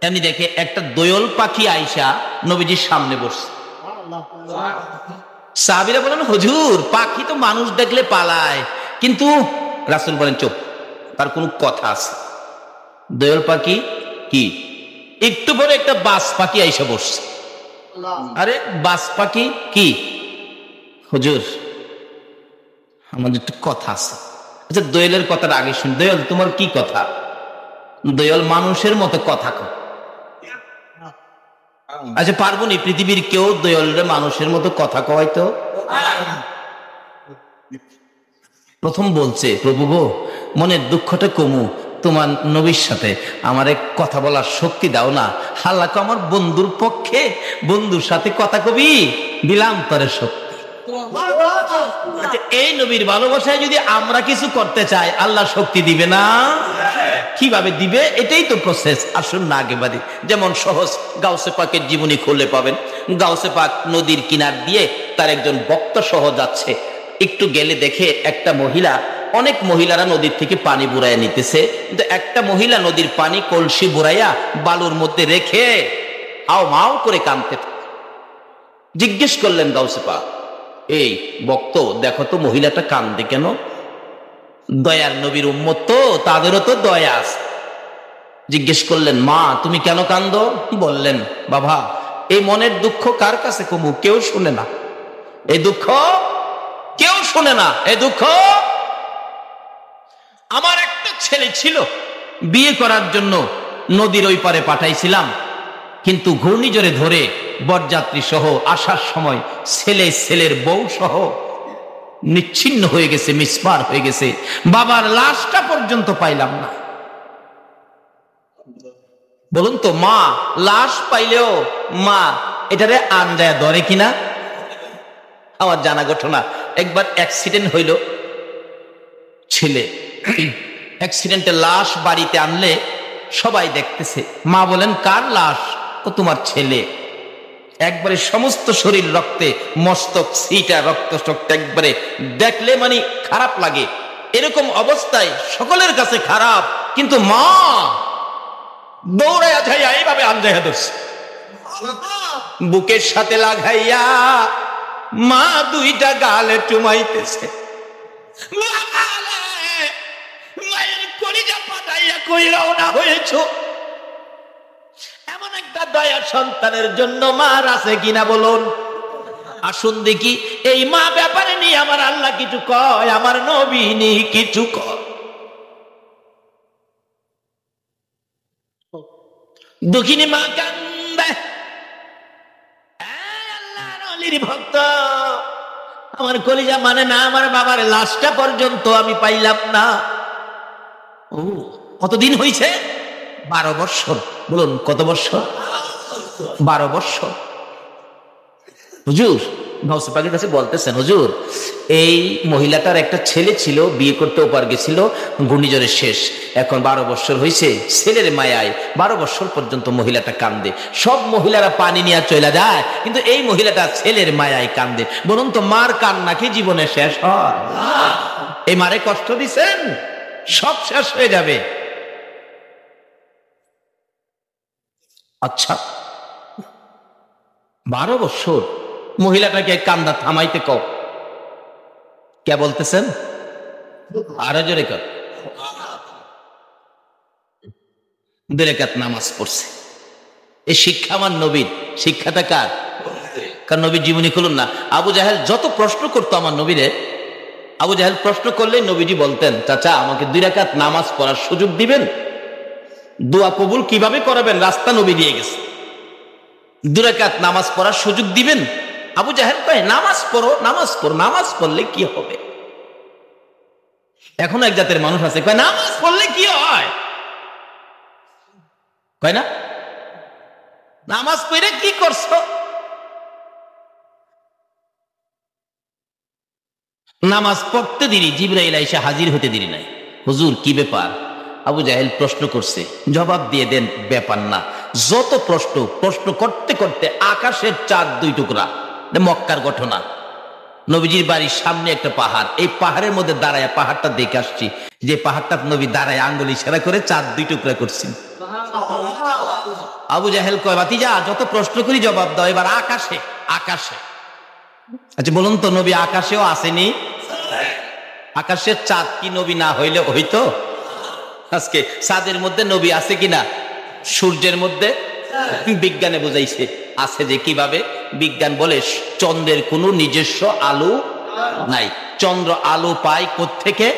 এমনি দেখে একটা দোয়েল পাখি আইসা নবীজির সামনে বসছে। সাহাবীরা বলেন, হুজুর পাখি তো মানুষ দেখলে পালায়, কিন্তু রাসূল বলেন চুপ, তার কোনো কথা আছে। দোয়েল পাখি কি? একটু পরে একটা বাজ পাখি আইসা বসছে। আরে বাজ পাখি কি? হুজুর আমাদের একটু কথা আছে। আচ্ছা দোয়েলের কথাটা আগে শুন। দোয়েল তোমার কি কথা? দোয়েল মানুষের মতো কথা কয়। আচ্ছা পারবো নি পৃথিবীর কেউ দোয়েলের মানুষের মতো কথা কওয়াইতো? প্রথম বলছে, প্রভু গো মনের দুঃখটা কমু, তোমার নবীর সাথে আমার এক কথা বলার শক্তি দাও না। হাল্লাকো আমার বন্ধুর পক্ষে, বন্ধুর সাথে কথা কবি, দিলাম তরে শক্তি। এই নবীর ভালোবাসায় যদি আমরা কিছু করতে চাই, আল্লাহ শক্তি দিবে না? কিভাবে দিবে? এটাই তো প্রসেস। আসুন না আগে বাড়ি। যেমন সহজ, গাউসে পাকের জীবনী খুললে পাবেন। গাউসে পাক নদীর কিনার দিয়ে তার একজন ভক্ত সহ যাচ্ছে। একটু গেলে দেখে একটা মহিলা, অনেক মহিলারা নদীর থেকে পানি বুড়াইয়া নিতেছে, কিন্তু একটা মহিলা নদীর পানি কলসি বুড়াইয়া বালুর মধ্যে রেখে আও মাও করে কাঁদতে। জিজ্ঞেস করলেন গাউসে পাক, এই ভক্ত দেখো তো মহিলাটা কান্দে কেন? দয়ার নবীর উম্মত তো, তাদেরও তো দয়া আছে। জিজ্ঞেস করলেন, মা তুমি কেন কান্দো? বললেন, বাবা এই মনের দুঃখ কার কাছে কমু? কেউ শুনে না এই দুঃখ, কেউ শুনে না এই দুঃখ। আমার একটা ছেলে ছিল, বিয়ে করার জন্য নদীর ওই পারে পাঠাইছিলাম, কিন্তু ঘূর্ণিঝড়ে ধরে বরযাত্রী সহ আসার সময় ছেলের বউ সহ নিচ্ছিন্ন হয়ে গেছে, মিসমার হয়ে গেছে। বাবার লাশটা পর্যন্ত পাইলাম না। বলুন তো মা লাশ পাইলেও মা এটারে আনজায় ধরে কিনা? আমার জানা ঘটনা, একবার অ্যাক্সিডেন্ট হইল, ছেলে অ্যাক্সিডেন্টে লাশ বাড়িতে আনলে সবাই দেখতেছে। মা বলেন, কার লাশ? ও তোমার ছেলে। একবারে সমস্ত শরীর রক্তে, মস্তক সিটা রক্ত শক্ত, একবারে দেখলে মানে খারাপ লাগে। এরকম অবস্থায় সকলের কাছে খারাপ, কিন্তু মা দৌড়াইয়া যাইয়া এইভাবে আনজাইয়া ধরছে, বুকের সাথে লাগাইয়া মা দুইটা গালে চুমাইতেছে। মায়ের কলিজা পাঠাইয়া কই রওনা হয়েছো? এমন একটা দয়া সন্তানের জন্য মার আছে কিনা বলুন? আসুন দেখি এই মা ব্যাপারে নিয়ে আমার আল্লাহ কিছু কয়, আমার নবী নেই কিছু কয়। দুঃখিনী মা কান্দে, আল্লাহর ওলির ভক্ত, আমার কলিজা মানে না, আমার বাবার লাশটা পর্যন্ত আমি পাইলাম না। ও কতদিন হয়েছে? 12 বছর। বলুন কত বছর? 12 বছর। হুজুর গাউসে পাকের কাছে বলতেছেন, হুজুর এই মহিলাটার একটা ছেলে ছিল, বিয়ে করতে ওপার গেছিল, ঘূর্ণিঝড়ে শেষ, এখন 12 বছর হয়েছে, ছেলের মায়ায় 12 বছর পর্যন্ত মহিলাটা কান্দে। সব মহিলারা পানি নিয়ে চলে যায়, কিন্তু এই মহিলাটা ছেলের মায়ায় কান্দে। বলুন তো মার কান্না কি জীবনে শেষ হয়? এই মারে কষ্ট দিছেন, সব শেষ হয়ে যাবে। আচ্ছা 12 বছর মহিলাটাকে কান্দা থামাইতে কও। কে বলতেছেন? আরো জোরে কর। 2 রাকাত নামাজ পড়ছে। এই শিক্ষা আমার নবীর। শিক্ষাটা কার? কারণ নবীর জীবনী খুলুন না। আবু জাহেল যত প্রশ্ন করতো আমার নবীরে, আবু জাহেল প্রশ্ন করলে নবীজি বলতেন, চাচা আমাকে 2 রাকাত নামাজ পড়ার সুযোগ দিবেন? দোয়া কবুল কিভাবে করাবেন রাস্তা নবী দিয়ে গেছে। 2 রাকাত নামাজ পড়ার সুযোগ দিবেন? আবু জাহেল কয় নামাজ পড়ো, নামাজ পড়ো, নামাজ পড়লে কি হবে? এখন এক জাতের মানুষ আছে কয় নামাজ পড়লে কি হয়, কয় না নামাজ পড়ে কি করছো? নামাজ পড়তে দেরি, জিবরাইল এসে হাজির হতে দেরি নাই। হুজুর কি ব্যাপার? আবু জাহেল প্রশ্ন করছে, জবাব দিয়ে দেন ব্যাপার না। যত প্রশ্ন করতে করতে আকাশের চাঁদ 2 টুকরা। মক্কার ঘটনা। নবীজির বাড়ির সামনে একটা পাহাড়, এই পাহাড়ের মধ্যে দাঁড়ায় পাহাড়টা দেখে আসছি, যে পাহাড়টা নবী দাঁড়ায় আঙ্গুল ইশারা করে চাঁদ 2 টুকরা করছেন। আবু জাহেল কয়, বাতিজা যত প্রশ্ন করি জবাব দাও, এবার আকাশে। আকাশে আচ্ছা বলুন তো, নবী আকাশেও আসেনি? আকাশের চাঁদ কি নবী না হইলে হইতো? আজকে চাঁদের মধ্যে নবী আছে কিনা? সূর্যের মধ্যে বিজ্ঞানে বুঝাইছে আছে। যে কিভাবে? বিজ্ঞান বলে চন্দ্রের কোনো নিজস্ব আলো নাই, চন্দ্র আলো পায় কোত্থেকে?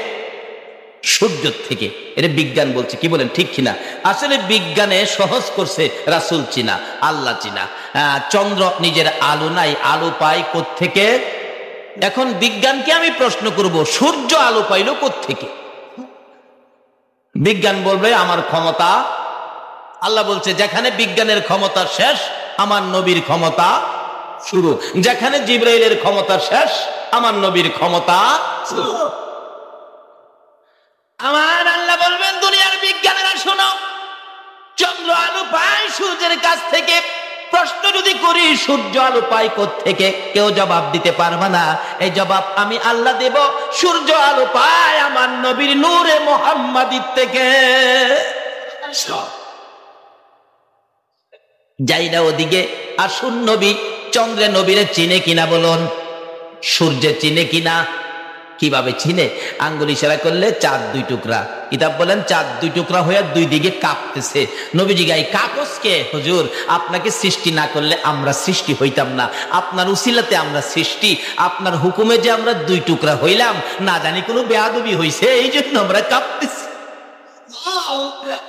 সূর্য থেকে। এটা বিজ্ঞান বলছে, কি বলেন ঠিক কিনা? আসলে বিজ্ঞানে সহজ করছে রাসূল চিনা, আল্লাহ চিনা। চন্দ্র নিজের আলো নাই, আলো পায় কোত্থেকে? এখন বিজ্ঞানকে আমি প্রশ্ন করব, সূর্য আলো পাইল কোত্থেকে? বিজ্ঞান বলবে আমার ক্ষমতা। আল্লাহ বলছে যেখানে বিজ্ঞানের ক্ষমতা শেষ, আমার নবীর ক্ষমতা শুরু। যেখানে জিবরাইলের ক্ষমতা শেষ, আমার নবীর ক্ষমতা শুরু। আমার আল্লাহ বলবেন দুনিয়ার বিজ্ঞানীরা শোনো, চন্দ্র আলো পায় সূর্যের কাছ থেকে। প্রশ্ন যদি করি সূর্য আলো পায় কোত্থেকে, কেউ জবাব দিতে পারবে না। এই জবাব আমি আল্লাহ দেব। সূর্য আলো পায় আমার নবীর নূরে মুহাম্মাদির থেকে। যাই না ওদিকে, আসুন নবী। চন্দ্রে নবীরে চিনে কিনা বলুন? সূর্যে চিনে কিনা? কিভাবে চিনে? আঙ্গুল ইশারা করলে চাঁদ দুই টুকরা। কিতাব বলেন চাঁদ দুই টুকরা হয়ে দুই দিকে কাঁপতেছে। নবীজি গাই কাগজ কে? হুজুর আপনাকে সৃষ্টি না করলে আমরা সৃষ্টি হইতাম না, আপনার উসিলাতে আমরা সৃষ্টি। আপনার হুকুমে যে আমরা দুই টুকরা হইলাম, না জানি কোনো বেয়াদবি হইছে, এই জন্য আমরা কাঁপতেছি।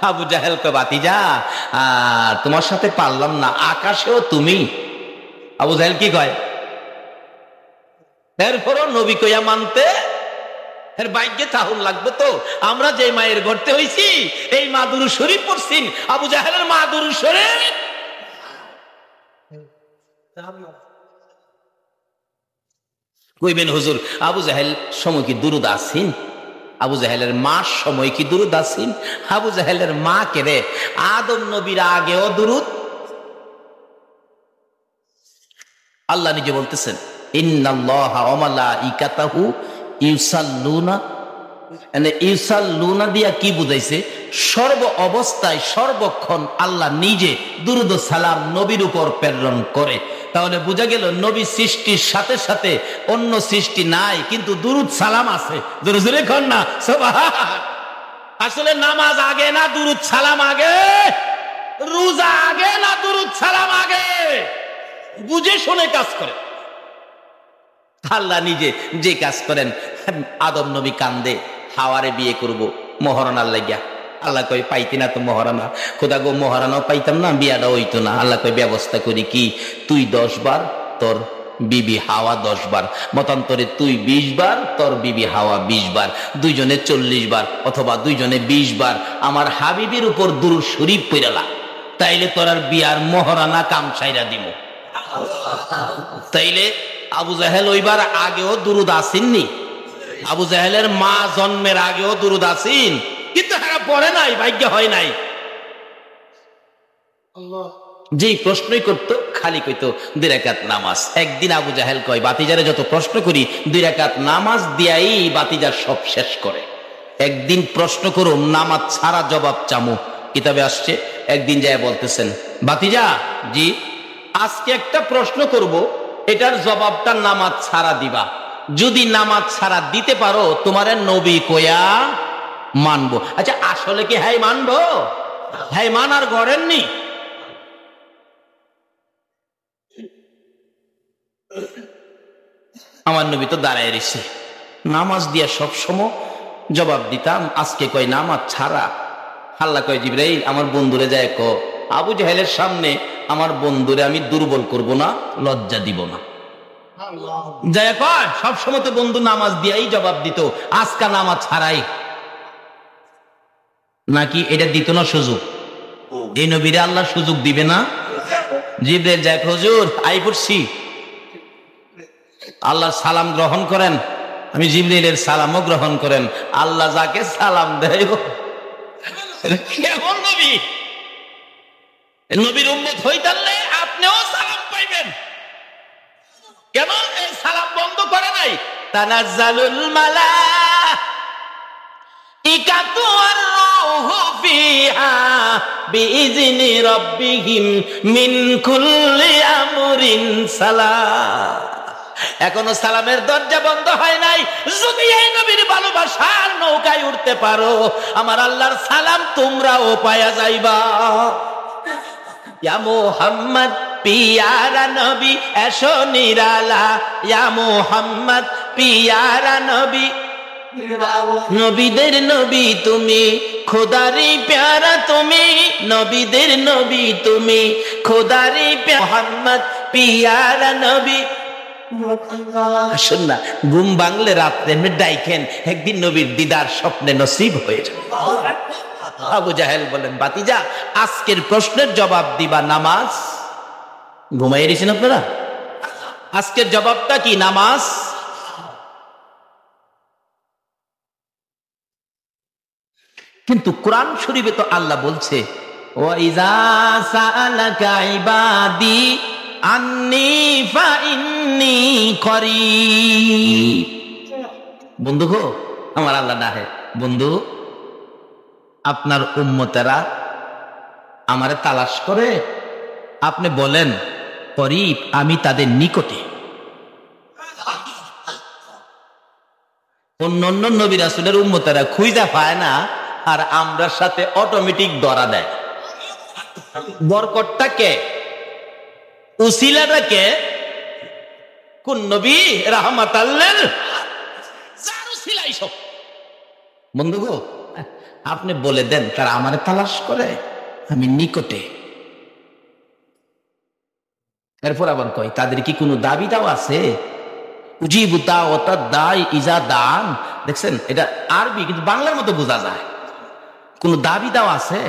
আবু জাহেল কে বাতিজা তোমার সাথে পারলাম না, আকাশেও তুমি। আবু জাহেল কি কয়? এরপরও নবী কইয়া মানতে এর ভাগ্যে তাহুন লাগবে তো। আমরা যে মায়ের গর্তে হইছি, এই মা দুরূদ শরীফ পড়ছিন। আবু জাহেলের মা দুরূদ শরীফ কইবেন হুজুর আবু জাহেল সময় কি দুরূদ আসিন? আবু জাহেলের মার সময় কি দুরূদ আসিন? আবু জাহেলের মা কে রে? আদম নবীর আগেও দুরূদ। আল্লাহ নিজে বলতেছেন ইন্নাল্লাহা ওয়া মালাইকাতাহু ইউসাল্লুনা। ইউসাল্লুনা দিয়া কি বুঝাইছে? সর্ব অবস্থায় সর্বক্ষণ আল্লাহ নিজে দুরূদ ও সালাম নবীর উপর প্রেরণ করে। তাহলে বোঝা গেল নবী সৃষ্টির সাথে সাথে অন্য সৃষ্টি নাই, কিন্তু দুরূদ সালাম আছে। জোরে জোরে কর না সুবহান। আসলে নামাজ আগে না দুরূদ সালাম আগে? রোজা আগে না দুরূদ সালাম আগে? বুঝে শুনে কাজ করে। আল্লাহ নিজে যে কাজ করেন। আদম নবী কান্দে, হাওয়ারে বিয়ে করব মহারণার লাগিয়া। আল্লাহ কই পাইতি না তো মহারানা। খোদা গো মহারানাও পাইতাম না, বিয়াটা হইতো না। আল্লাহ কই ব্যবস্থা করি কি, তুই 10 বার, তোর বিবি হাওয়া 10 বার, মতান্তরে তুই 20 বার, তোর বিবি হাওয়া 20 বার, দুইজনে 40 বার অথবা দুইজনে 20 বার আমার হাবিবের উপর দুরূদ শরীফ পড়ালা, তাইলে তোর আর বিয়ার মহারানা কাম ছাইরা দিব। তাইলে আবু জাহেল ওইবার আগেও দুরূদ আসেননি? আবু জাহেলের মা জন্মের আগেও দুরূদ আসেন, কিন্তু তারা পড়ে নাই, ভাগ্য হয় নাই। যেই প্রশ্নই করতো খালি কইতো 2 রাকাত নামাজ। একদিন আবু জাহেল কয় বাতিজারে যত প্রশ্ন করি 2 রাকাত নামাজ দিয়াই বাতিজার সব শেষ করে। একদিন প্রশ্ন করো নামাজ ছাড়া জবাব চামু। কিতাবে আসছে একদিন যায় বলতেছেন বাতিজা জি আজকে একটা প্রশ্ন করব, এটার জবাবটা নামাজ ছাড়া দিবা। যদি নামাজ ছাড়া দিতে পারো তোমারে নবী কয়া মানবো। আচ্ছা আসলে কি হ্যাঁ মানবো? হ্যাঁ মানার গড়েননি। আমার নবী তো দাঁড়ায় রয়েছে, নামাজ দিয়া সবসময় জবাব দিতাম, আজকে কয় নামাজ ছাড়া। আল্লাহ কয় জিবরাইল আমার বন্ধুরে যায় ক আবু জাহেলের সামনে আমার বন্ধুরে আমি দুর্বল করব না, লজ্জা দিব না। যায় কয় সবসময় তো বন্ধু নামাজ দিয়াই জবাব দিত, আজকা নামাজ ছাড়াই নাকি এটা দিত না সুযোগ? এই নবীরে আল্লাহ সুযোগ দিবে না? জিবরাইল যায় হুজুর আই পড়ছি, আল্লাহর সালাম গ্রহণ করেন। আমি জিবরাইলের সালামও গ্রহণ করেন। আল্লাহ যাকে সালাম দেয় কেমন নবী, নবীর উম্মত হইতালে আপনিও সালাম পাইবেন। কেন এই সালাম বন্ধ করে নাই? তানাজ্জালুল মালাইকাতু ওয়ার রূহু ফিহা বিইজনি রাব্বিহিম মিন কুল্লি আমরিন সালাম। এখনো সালামের দরজা বন্ধ হয় নাই। যদি এই নবীর ভালোবাসার নৌকায় উঠতে পারো, আমার আল্লাহর সালাম তোমরাও পায়া যাইবা। ইয়া মুহাম্মদ পিয়ারা নবী এসো নিরালা, ইয়া মুহাম্মদ পিয়ারা নবী, নবীদের নবী তুমি, খোদারি প্যারা তুমি, নবীদের নবী তুমি, খোদারি মুহাম্মদ পিয়ারা নবী। আসুন না, ঘুম ভাঙলে রাত্রে ডাইকেন, একদিন নবীর দিদার স্বপ্নে নসিব হয়ে যাবে। আবু জাহেল বলেন, বাতিজা আজকের প্রশ্নের জবাব দিবা নামাজ। ঘুমাইয়ে দিয়েছেন আপনারা? আজকের জবাবটা কি? নামাজ। কিন্তু কোরআন শরীফে তো আল্লাহ বলছে, ওয়াইজা সাআলাকা ইবাদি আন্নী ফাইন্নী করিব। বন্ধু গো, আমার আল্লাহ ডাকে, বন্ধু আপনার উম্মতেরা আমারে তালাশ করে, আপনি বলেন করিব, আমি তাদের নিকটে। অন্য অন্য নবী রাসূলের উম্মতেরা খুঁজা পায় না, আর আমরার সাথে অটোমেটিক ধরা দেয়। বরকতটা কে? উসিলাটা কে? কোন নবী? রাহমাতাল্লিল যার উসিলাই সব। বন্ধু গো, আপনি বলে দেন তারা আমারে তালাশ করে, আমি নিকটে। এরপর আবার কয়, তাদের কি কোনো দাবি দাও আছে? উজিবু দাওয়াতাদ দাই ইজা দান। দেখছেন, এটা আরবি কিন্তু বাংলার মতো বোঝা যায়। কোন দাবি দাও আছে?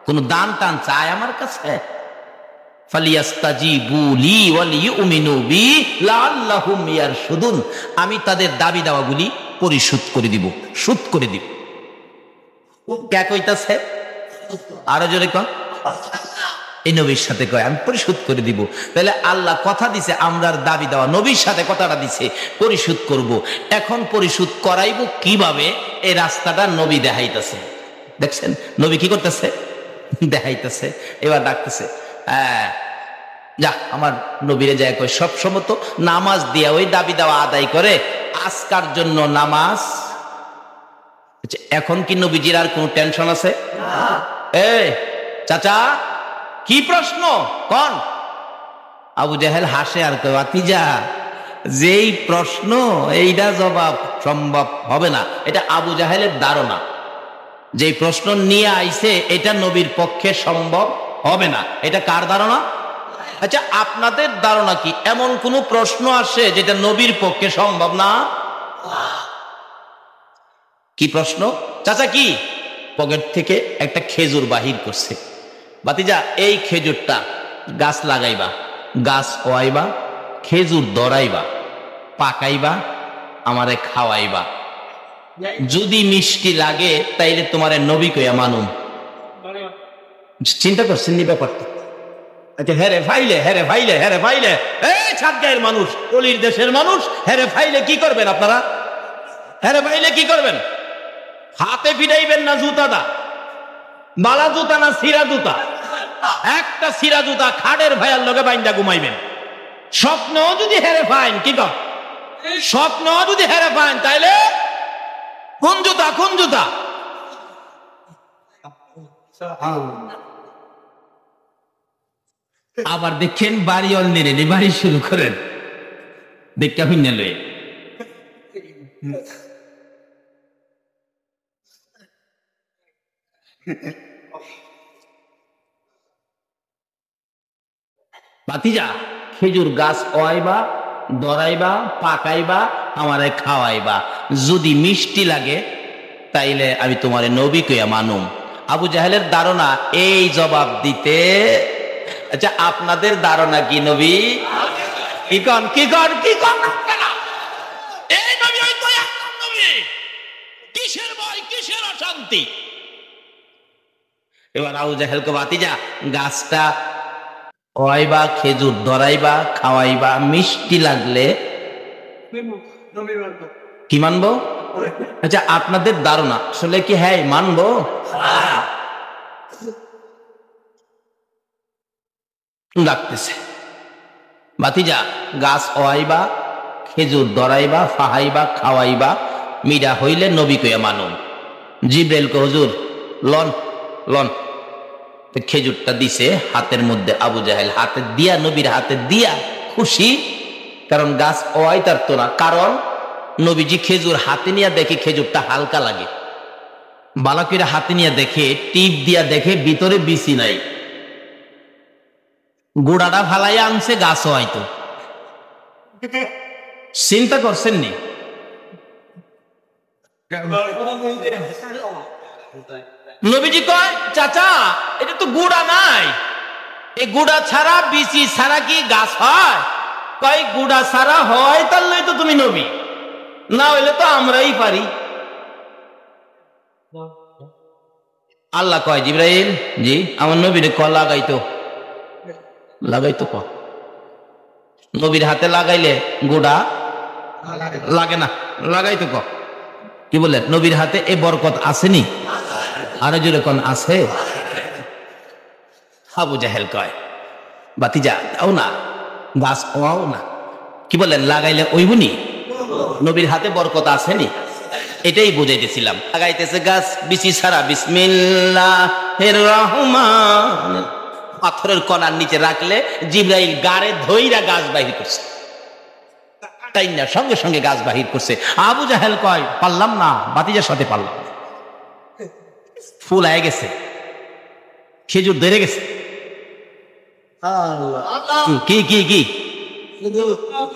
কোন দান টান চায় আমার কাছে? ফালিয়াস্তাজিবু লি ওয়ালিউমিনু বি লাআল্লাহুম ইয়ারশুদুন। আমি তাদের দাবি দাওয়াগুলি পরিশোধ করে দিব, শোধ করে দিব। কে কইতাছে? আরো জোরে কন। এই নবীর সাথে কয়, আমি পরিশোধ করে দিব। তাহলে আল্লাহ কথা দিছে, আমরার দাবি দেওয়া নবীর সাথে কথাটা দিছে, পরিশোধ করব। এখন পরিশোধ করাইব কিভাবে? এই রাস্তাটা নবী দেখাইতেছে। দেখছেন নবী কি করতেছে? দেখাইতেছে। এবার ডাকতেছে, হ্যাঁ যা আমার নবীরে যায় কয়, সবসময় তো নামাজ দিয়া ওই দাবি দেওয়া আদায় করে, আজকার জন্য নামাজ। এখন কি নবীজির আর কোনো টেনশন আছে? এই চাচা, কি প্রশ্ন কোন? আবু জাহেল হাসে আর কয়, ভাতিজা যেই প্রশ্ন এইটা জবাব সম্ভব হবে না। এটা আবু জাহেলের ধারণা। যেই প্রশ্ন নিয়ে আইছে এটা নবীর পক্ষে সম্ভব হবে না। এটা কার ধারণা? আচ্ছা, আপনাদের ধারণা কি এমন কোন প্রশ্ন আসে যেটা নবীর পক্ষে সম্ভব না? কি প্রশ্ন? চাচা কি? পকেট থেকে একটা খেজুর বাহির করছে। ভাতিজা এই খেজুরটা গাছ লাগাইবা, গাছ ওয়াইবা, খেজুর ধরাইবা, পাকাইবা, আমারে খাওয়াইবা। যদি মিষ্টি লাগে তাইলে তোমারে নবী কইয়া মানুম। চিন্তা করছেন নি ব্যাপারটা? আচ্ছা, হেরে ফাইলে, হেরে ফাইলে, হেরে ফাইলে, এই ছাদগাঁয়ের মানুষ, অলির দেশের মানুষ, হেরে ফাইলে কি করবেন আপনারা? হেরে ফাইলে কি করবেন? হাতে ফিরাইবেন না জুতা দা? বালা জুতা না সিরা জুতা? একটা সিরা জুতা খাটের ভাইয়ার লগে বাইন্দা ঘুমাইবেন। স্বপ্ন যদি হেরে ফাইন কি কর? স্বপ্ন যদি হেরে ফাইন তাইলে কোন জুতা? কোন জুতা? আবার দেখেন বাড়ি অল নেড়ে বাড়ি শুরু করেন, দেখা ভিন্ন লয়ে। ভাতিজা খেজুর গাছ ওয়াইবা, ধরাইবা, পাকাইবা, আমারে খাওয়াইবা। যদি মিষ্টি লাগে তাইলে আমি তোমারে নবী কইয়া মানুম। আবু জাহেলের ধারণা এই জবাব দিতে। আচ্ছা, আপনাদের ধারণা কি নবী? কি কন, কি কন, কি কন? এই নবী ওই তো একদম নবী। কিসের ভয়, কিসের অশান্তি? এবার আবু জাহেলকে, ভাতিজা গাছটা ওয়াইবা, খেজুর ধরাইবা, খাওয়াইবা, মিষ্টি লাগলে কি মানবো? আচ্ছা, আপনাদের ধারণা আসলে কি হ্যাঁ মানবো? ডাকতেছে, ভাতিজা গাছ ওয়াইবা, খেজুর ধরাইবা, ফাহাইবা, খাওয়াইবা, মিডা হইলে নবী কইয়া মানুন। জিব্রাইল কয় হুজুর লন লন। খেজুরটা দিছে হাতের মধ্যে, আবু জাহেল হাতে দিয়া, নবীর হাতে দিয়া খুশি, কারণ গাছ ওয়াই তার তো না, কারণ নবীজি খেজুর হাতে নিয়ে দেখে খেজুরটা হালকা লাগে, বালাকিরা হাতে নিয়ে দেখে, টিপ দিয়া দেখে ভিতরে বিচি নাই, গোড়াটা ফালাইয়া আনছে, গাছ হয়তো। চিন্তা করছেন নি? নবীজি কয় চাচা এটা তো গুড়া নাই, এই গুড়া ছাড়া, বিচি ছাড়া কি গাছ হয়? কয় গুড়া ছাড়া হয়, তাহলে তো তুমি নবী, না হইলে তো আমরাই পারি। আল্লাহ কয় জিবরাইল জি আমার নবীরে ক লাগাইতো, লাগাইতো ক। নবীর হাতে লাগাইলে গোড়া লাগে না, লাগাইতো ক। কি বললেন? নবীর হাতে এ বরকত আসেনি? আরো জোরে কোন আছে? আবু জাহেল কয় বাতিজা দাও না, গাছ পাও না। কি বললেন? লাগাইলে ওইবুনি, নবীর হাতে বরকত আসেনি, এটাই বুঝাইতেছিলাম। লাগাইতেছে গাছ বিচি ছাড়া, বিসমিল্লাহির রহমান। পাথরের কণার নিচে রাখলে জিবরাইল গাড়ে ধইরা গাছ বাহির করছে, তাই না? সঙ্গে সঙ্গে গাছ বাহির করছে। আবু জাহেল কয় পারলাম না, বাতিজার সাথে পারলাম। ফুল আয়ে গেছে, খেজুর ধরে গেছে। কি কি কি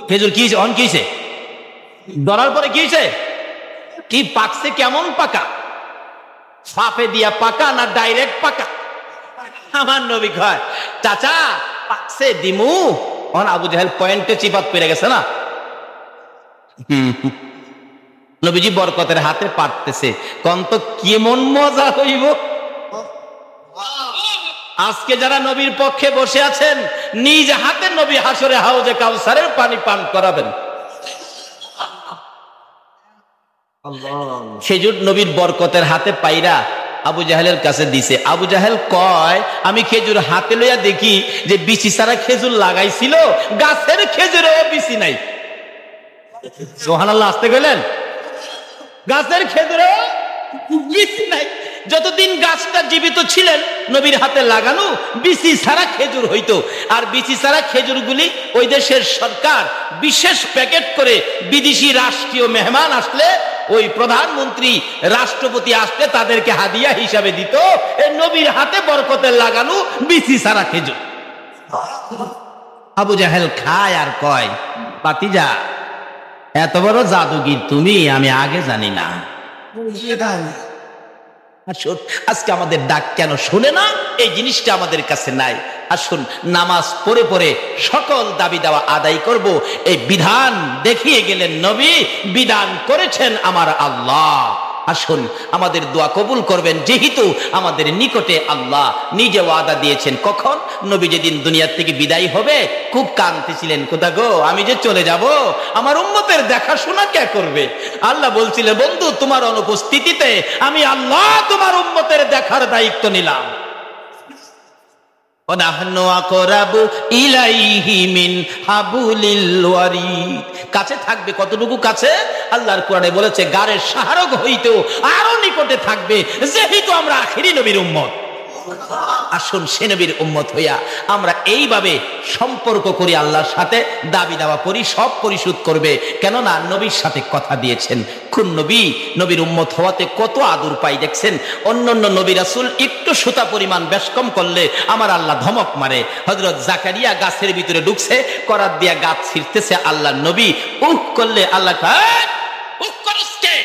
খেজুর কি অন কিছে ধরার পরে কি হয়েছে? কি পাকছে? কেমন পাকা? ফাপে দিয়া পাকা না ডাইরেক্ট পাকা? আমার নবী কয় চাচা পাকছে দিমু। অন আবু জাহেল পয়েন্টে চিপাত পেরে গেছে না। নবীজি বরকতের হাতে পারতেছে, কন্ত কেমন মজা হইব। আজকে যারা নবীর পক্ষে বসে আছেন, নিজ হাতে নবী হাসরে হাউজে কাউসারের পানি পান করাবেন। খেজুর নবীর বরকতের হাতে পাইরা আবু জাহেলের কাছে দিছে। আবু জাহেল কয় আমি খেজুর হাতে লইয়া দেখি যে বিচি ছাড়া খেজুর লাগাইছিল, গাছের খেজুরেও বিচি নাই। সুবহানাল্লাহ, আসতে গেলেন? গাছের খেজুরেও বিচি নাই। যতদিন গাছটা জীবিত ছিলেন নবীর হাতে লাগানো বিচি ছাড়া খেজুর হইতো। আর বিচি ছাড়া খেজুরগুলি ওই দেশের সরকার বিশেষ প্যাকেট করে বিদেশি রাষ্ট্রীয় মেহমান আসলে, ওই প্রধানমন্ত্রী, রাষ্ট্রপতি আসলে তাদেরকে হাদিয়া হিসাবে দিত এই নবীর হাতে বরকতের লাগানো বিচি ছাড়া খেজুর। আবু জাহেল খায় আর কয় বাতিজা এত বড় জাদুগির তুমি, আমি আগে জানি না। আসুন আজকে আমাদের ডাক কেন শুনে না, এই জিনিসটা আমাদের কাছে নাই। আসুন নামাজ পড়ে পড়ে সকল দাবি দেওয়া আদায় করব। এই বিধান দেখিয়ে গেলেন নবী, বিধান করেছেন আমার আল্লাহ। আসুন আমাদের দোয়া কবুল করবেন, যেহেতু আমাদের নিকটে আল্লাহ নিজে ওয়াদা দিয়েছেন। কখন? নবী যেদিন দুনিয়ার থেকে বিদায় হবে খুব কাঁদতেছিলেন, কোথা গো আমি যে চলে যাব, আমার উম্মতের দেখাশোনা কে করবে? আল্লাহ বলছিলেন বন্ধু তোমার অনুপস্থিতিতে আমি আল্লাহ তোমার উম্মতের দেখার দায়িত্ব নিলাম। কাছে থাকবে কতটুকু কাছে? আল্লাহর কোরআনে বলেছে গারের শাহরগ হইতেও আরো নিকটে থাকবে, যেহেতু আমরা আখিরি নবীর উম্মত। আসুন সে নবীর উম্মত হইয়া আমরা এইভাবে সম্পর্ক করি আল্লাহর সাথে, দাবি দাওয়া করি, সব পরিশোধ করবে। কেননা নবীর সাথে কথা দিয়েছেন। কোন নবী? নবীর উম্মত হওয়াতে কত আদর পাই দেখছেন। অন্যান্য নবী রাসূল একটু সুতা পরিমাণ বেশ কম করলে আমার আল্লাহ ধমক মারে। হযরত জাকারিয়া গাছের ভিতরে ঢুকছে, করাত দিয়া গাছ ছিঁড়তেছে, আল্লাহ নবী উহ করলে আল্লাহ উহ করস কে?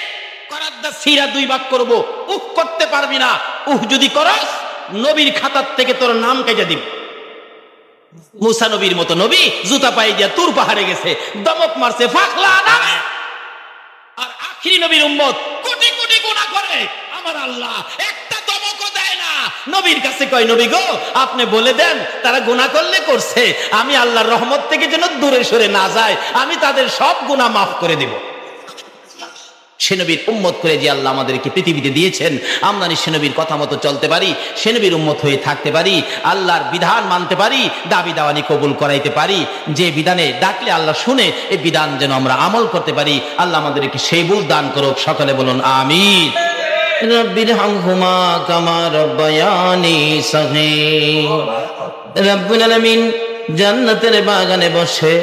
করাত দা ছিঁড়া দুই ভাগ করব, উহ করতে পারবি না। উহ যদি করস নবীর খাতার থেকে তোর নাম কেটে দিব। মুসা নবীর মতো নবী জুতা পায়ে দিয়া তুর পাহাড়ে গেছে, দমক মারছে, ফাখলা নামে। আর আখিরি নবীর উম্মত কোটি কোটি গুনাহ করে, আমার আল্লাহ একটা দমকও দেয় না। নবীর কাছে কয় নবী গো আপনি বলে দেন তারা গুনাহ করলে করছে, আমি আল্লাহর রহমত থেকে যেন দূরে সরে না যায়, আমি তাদের সব গুনাহ মাফ করে দিব। সে নবীর উম্মত করে যে আল্লাহ আমাদেরকে পৃথিবীতে দিয়েছেন, আমরা সে নবীর কথা মতো চলতে পারি, সে নবীর উম্মত হয়ে থাকতে পারি, আল্লাহর বিধান মানতে পারি, দাবি দাওয়ানি কবুল করাইতে পারি, যে বিধানে ডাকলে আল্লাহ শুনে এই বিধান যেন আমরা আমল করতে পারি। আল্লাহ আমাদেরকে সেই বুঝ দান করুক। সকলে বলুন আমিন। রব্বির হামহুমা কামা রব্বায়ানি সগীর। রব্বুল আলামিন জান্নাতের বাগানে বসে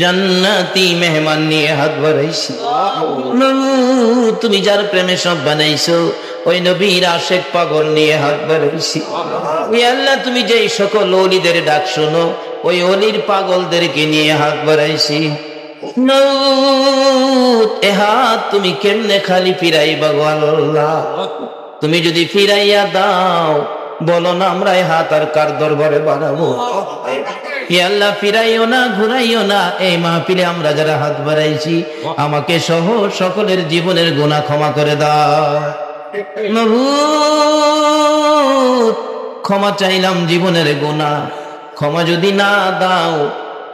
জান্নাতি মেহমান নিয়ে হাত বাড়াইছি। তুমি যার প্রেমে সব বানাইছো, ওই নবীর আশেক পাগল নিয়ে হাত বাড়াইছি। আল্লাহ তুমি যে সকল ওলিদের ডাক শোনো, ওই অলির পাগলদেরকে নিয়ে হাত বাড়াইছি। এ হাত তুমি কেমনে খালি ফিরাইবা গো আল্লাহ? তুমি যদি ফিরাইয়া দাও, বলো না আমরা এ হাত আর কার দরবারে বাড়াবো? আল্লাহ ফিরাইও না, ঘুরাইও না। এই মাহফিলে আমরা যারা হাত বাড়াইছি, আমাকে সহ সকলের জীবনের গুনাহ ক্ষমা করে দাও। ক্ষমা চাইলাম জীবনের গুনাহ, ক্ষমা যদি না দাও,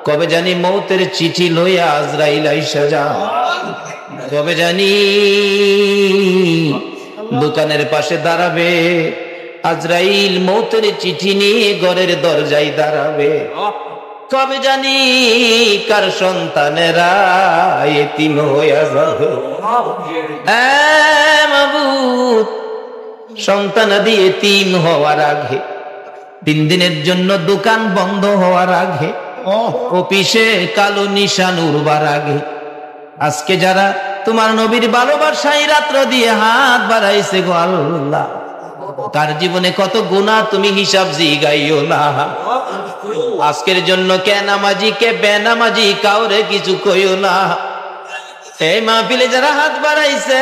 কবে জানি মৌতের চিঠি লইয়া আজরাইল আইসা যা। কবে জানি দোকানের পাশে দাঁড়াবে আজরাইল, মৌতের চিঠি নিয়ে ঘরের দরজায় দাঁড়াবে। কবে জানি কার সন্তানেরা এতিম হইয়া যাবে। মাবুদ, সন্তানাদি এতিম হওয়ার আগে, 3 দিনের জন্য দোকান বন্ধ হওয়ার আগে, অফিসে কালো নিশান উড়বার আগে, আজকে যারা তোমার নবীর ভালোবাসায় রাত্র দিয়ে হাত বাড়াইছে গো আল্লাহ, তার জীবনে কত গুনাহ তুমি হিসাব জিগাইও না। আজকের জন্য কে নামাজি কে বেনামাজি কাউরে কিছু কইও না। এই মাহফিলে যারা হাত বাড়াইছে,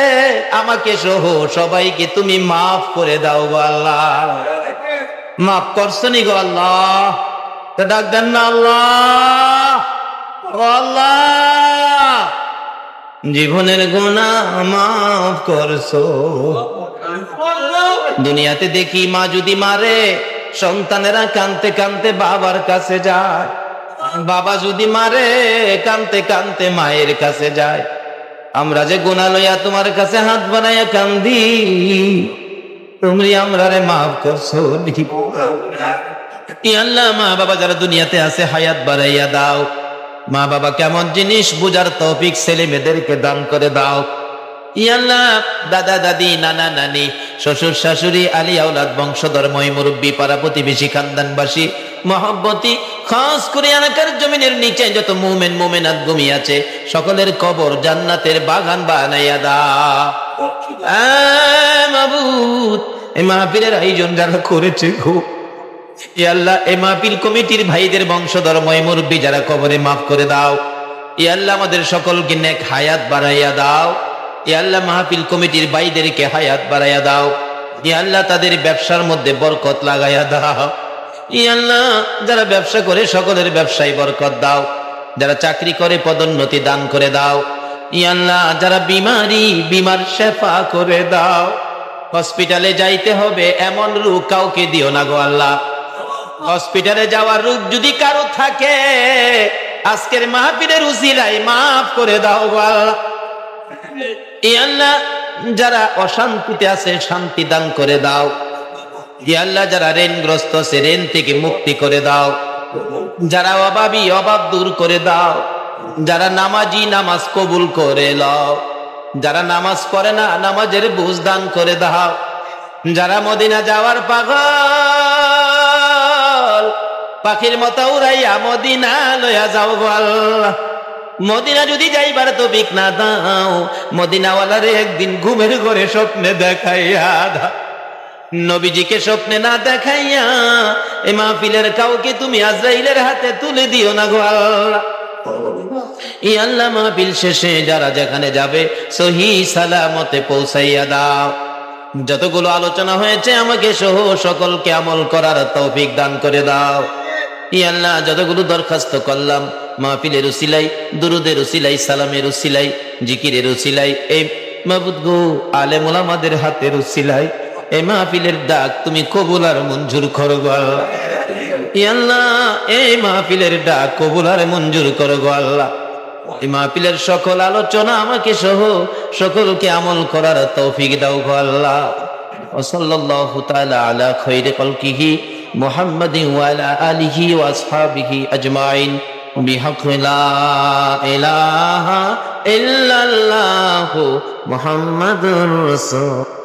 আমাকে সহ সবাইকে তুমি মাফ করে দাও গো আল্লাহ। মাফ করছো নি গো আল্লাহ? তো ডাক দেন না আল্লাহ, ও আল্লাহ জীবনের গুনাহ মাফ করছো। দুনিয়াতে দেখি মা যদি মারে, সন্তানেরা কানতে কানতে বাবার কাছে যায়, বাবা যদি মারে কানতে কানতে মায়ের কাছে যায়। আমরা যে গুনাহ লইয়া তোমার কাছে হাত বানাইয়া কান্দি, তুমি আমরারে মাফ করছো। আল্লাহ মা বাবা যারা দুনিয়াতে আছে হায়াত বাড়াইয়া দাও। মা বাবা কেমন জিনিস বুঝার তৌফিক ছেলে মেয়েদেরকে দান করে দাও। আল্লাহ দাদা দাদি নানা নানি শ্বশুর শাশুড়ি আলী আওলাদ বংশধর মই মুরব্বী পাড়া প্রতিবেশী খানদানবাসী মহব্বতী খাস করে এলাকার জমিনের নিচে যত মুমিন মুমিনাত ঘুমিয়ে আছে, সকলের কবর জান্নাতের বাগান বানাইয়া দাও। মাবুদ, এই মাহফিলের আয়োজন যারা করেছে গো আল্লাহ, এই মাহফিল কমিটির ভাইদের বংশধর মই মুরব্বী যারা কবরে মাফ করে দাও। আল্লাহ আমাদের সকলকে নেক হায়াত বাড়াইয়া দাও। আল্লাহ মাহফিল কমিটির ভাইদেরকে হায়াত বাড়াইয়া দাও। আল্লাহ তাদের ব্যবসার মধ্যে বরকত লাগাইয়া দাও। আল্লাহ যারা ব্যবসা করে সকলের ব্যবসায় বরকত দাও, যারা চাকরি করে পদোন্নতি দান করে দাও। আল্লাহ যারা বিমার শেফা করে দাও। হসপিটালে যাইতে হবে এমন রোগ কাউকে দিও না গো আল্লাহ। হসপিটালে যাওয়ার রোগ যদি কারো থাকে, আজকের মাহফিলের উসিলায় মাফ করে দাও গো আল্লাহ। আল্লাহ যারা অশান্তিতে আছে শান্তি দান করে দাও। আল্লাহ যারা ঋণগ্রস্ত আছে ঋণ থেকে মুক্তি করে দাও। যারা অভাবী অভাব দূর করে দাও। যারা নামাজি নামাজ কবুল করে লও। যারা নামাজ পড়ে না নামাজের বুঝ দান করে দাও। যারা মদিনা যাওয়ার পাগল, পাখির মতো উড়াইয়া মদিনা লইয়া যাও গো আল্লাহ। মদিনা যদি যাইবার তৌফিক না দাও, মদিনাওয়ালারে একদিন ঘুমের ঘরে স্বপ্নে দেখাইয়া দাও। নবীজিকে স্বপ্নে না দেখাইয়া এই মাহফিলের কাউকে তুমি আজরাইলের হাতে তুলে দিও না গো আল্লাহ। আল্লাহ মাহফিল শেষে যারা যেখানে যাবে সহি সালামতে পৌঁছাইয়া দাও। যতগুলো আলোচনা হয়েছে আমাকে সহ সকলকে আমল করার তৌফিক দান করে দাও। আল্লাহ যতগুলো দরখাস্ত করলাম মাহফিলের উসিলাই, দুরুদের উসিলাই, সালামের উসিলাই, জিকিরের উসিলাই, এই মাবুদ গো আলেম ওলামাদের হাতের উসিলাই এই মাহফিলের ডাক তুমি কবুল আর মঞ্জুর করো গো আল্লাহ। এই মাহফিলের ডাক কবুল আর মঞ্জুর করো গো আল্লাহ। এই মাহফিলের সকল আলোচনা আমাকে সহ সকলকে আমল করার তৌফিক দাও গো আল্লাহ। ওয়া সাল্লাল্লাহু তাআলা আলা খায়রি খালকিহি মুহাম্মাদিন ওয়া আলা আলিহি ওয়া আসহাবিহি আজমাইন বিহাqqি লা ইলাহা ইল্লাল্লাহু মুহাম্মাদুর রাসূল।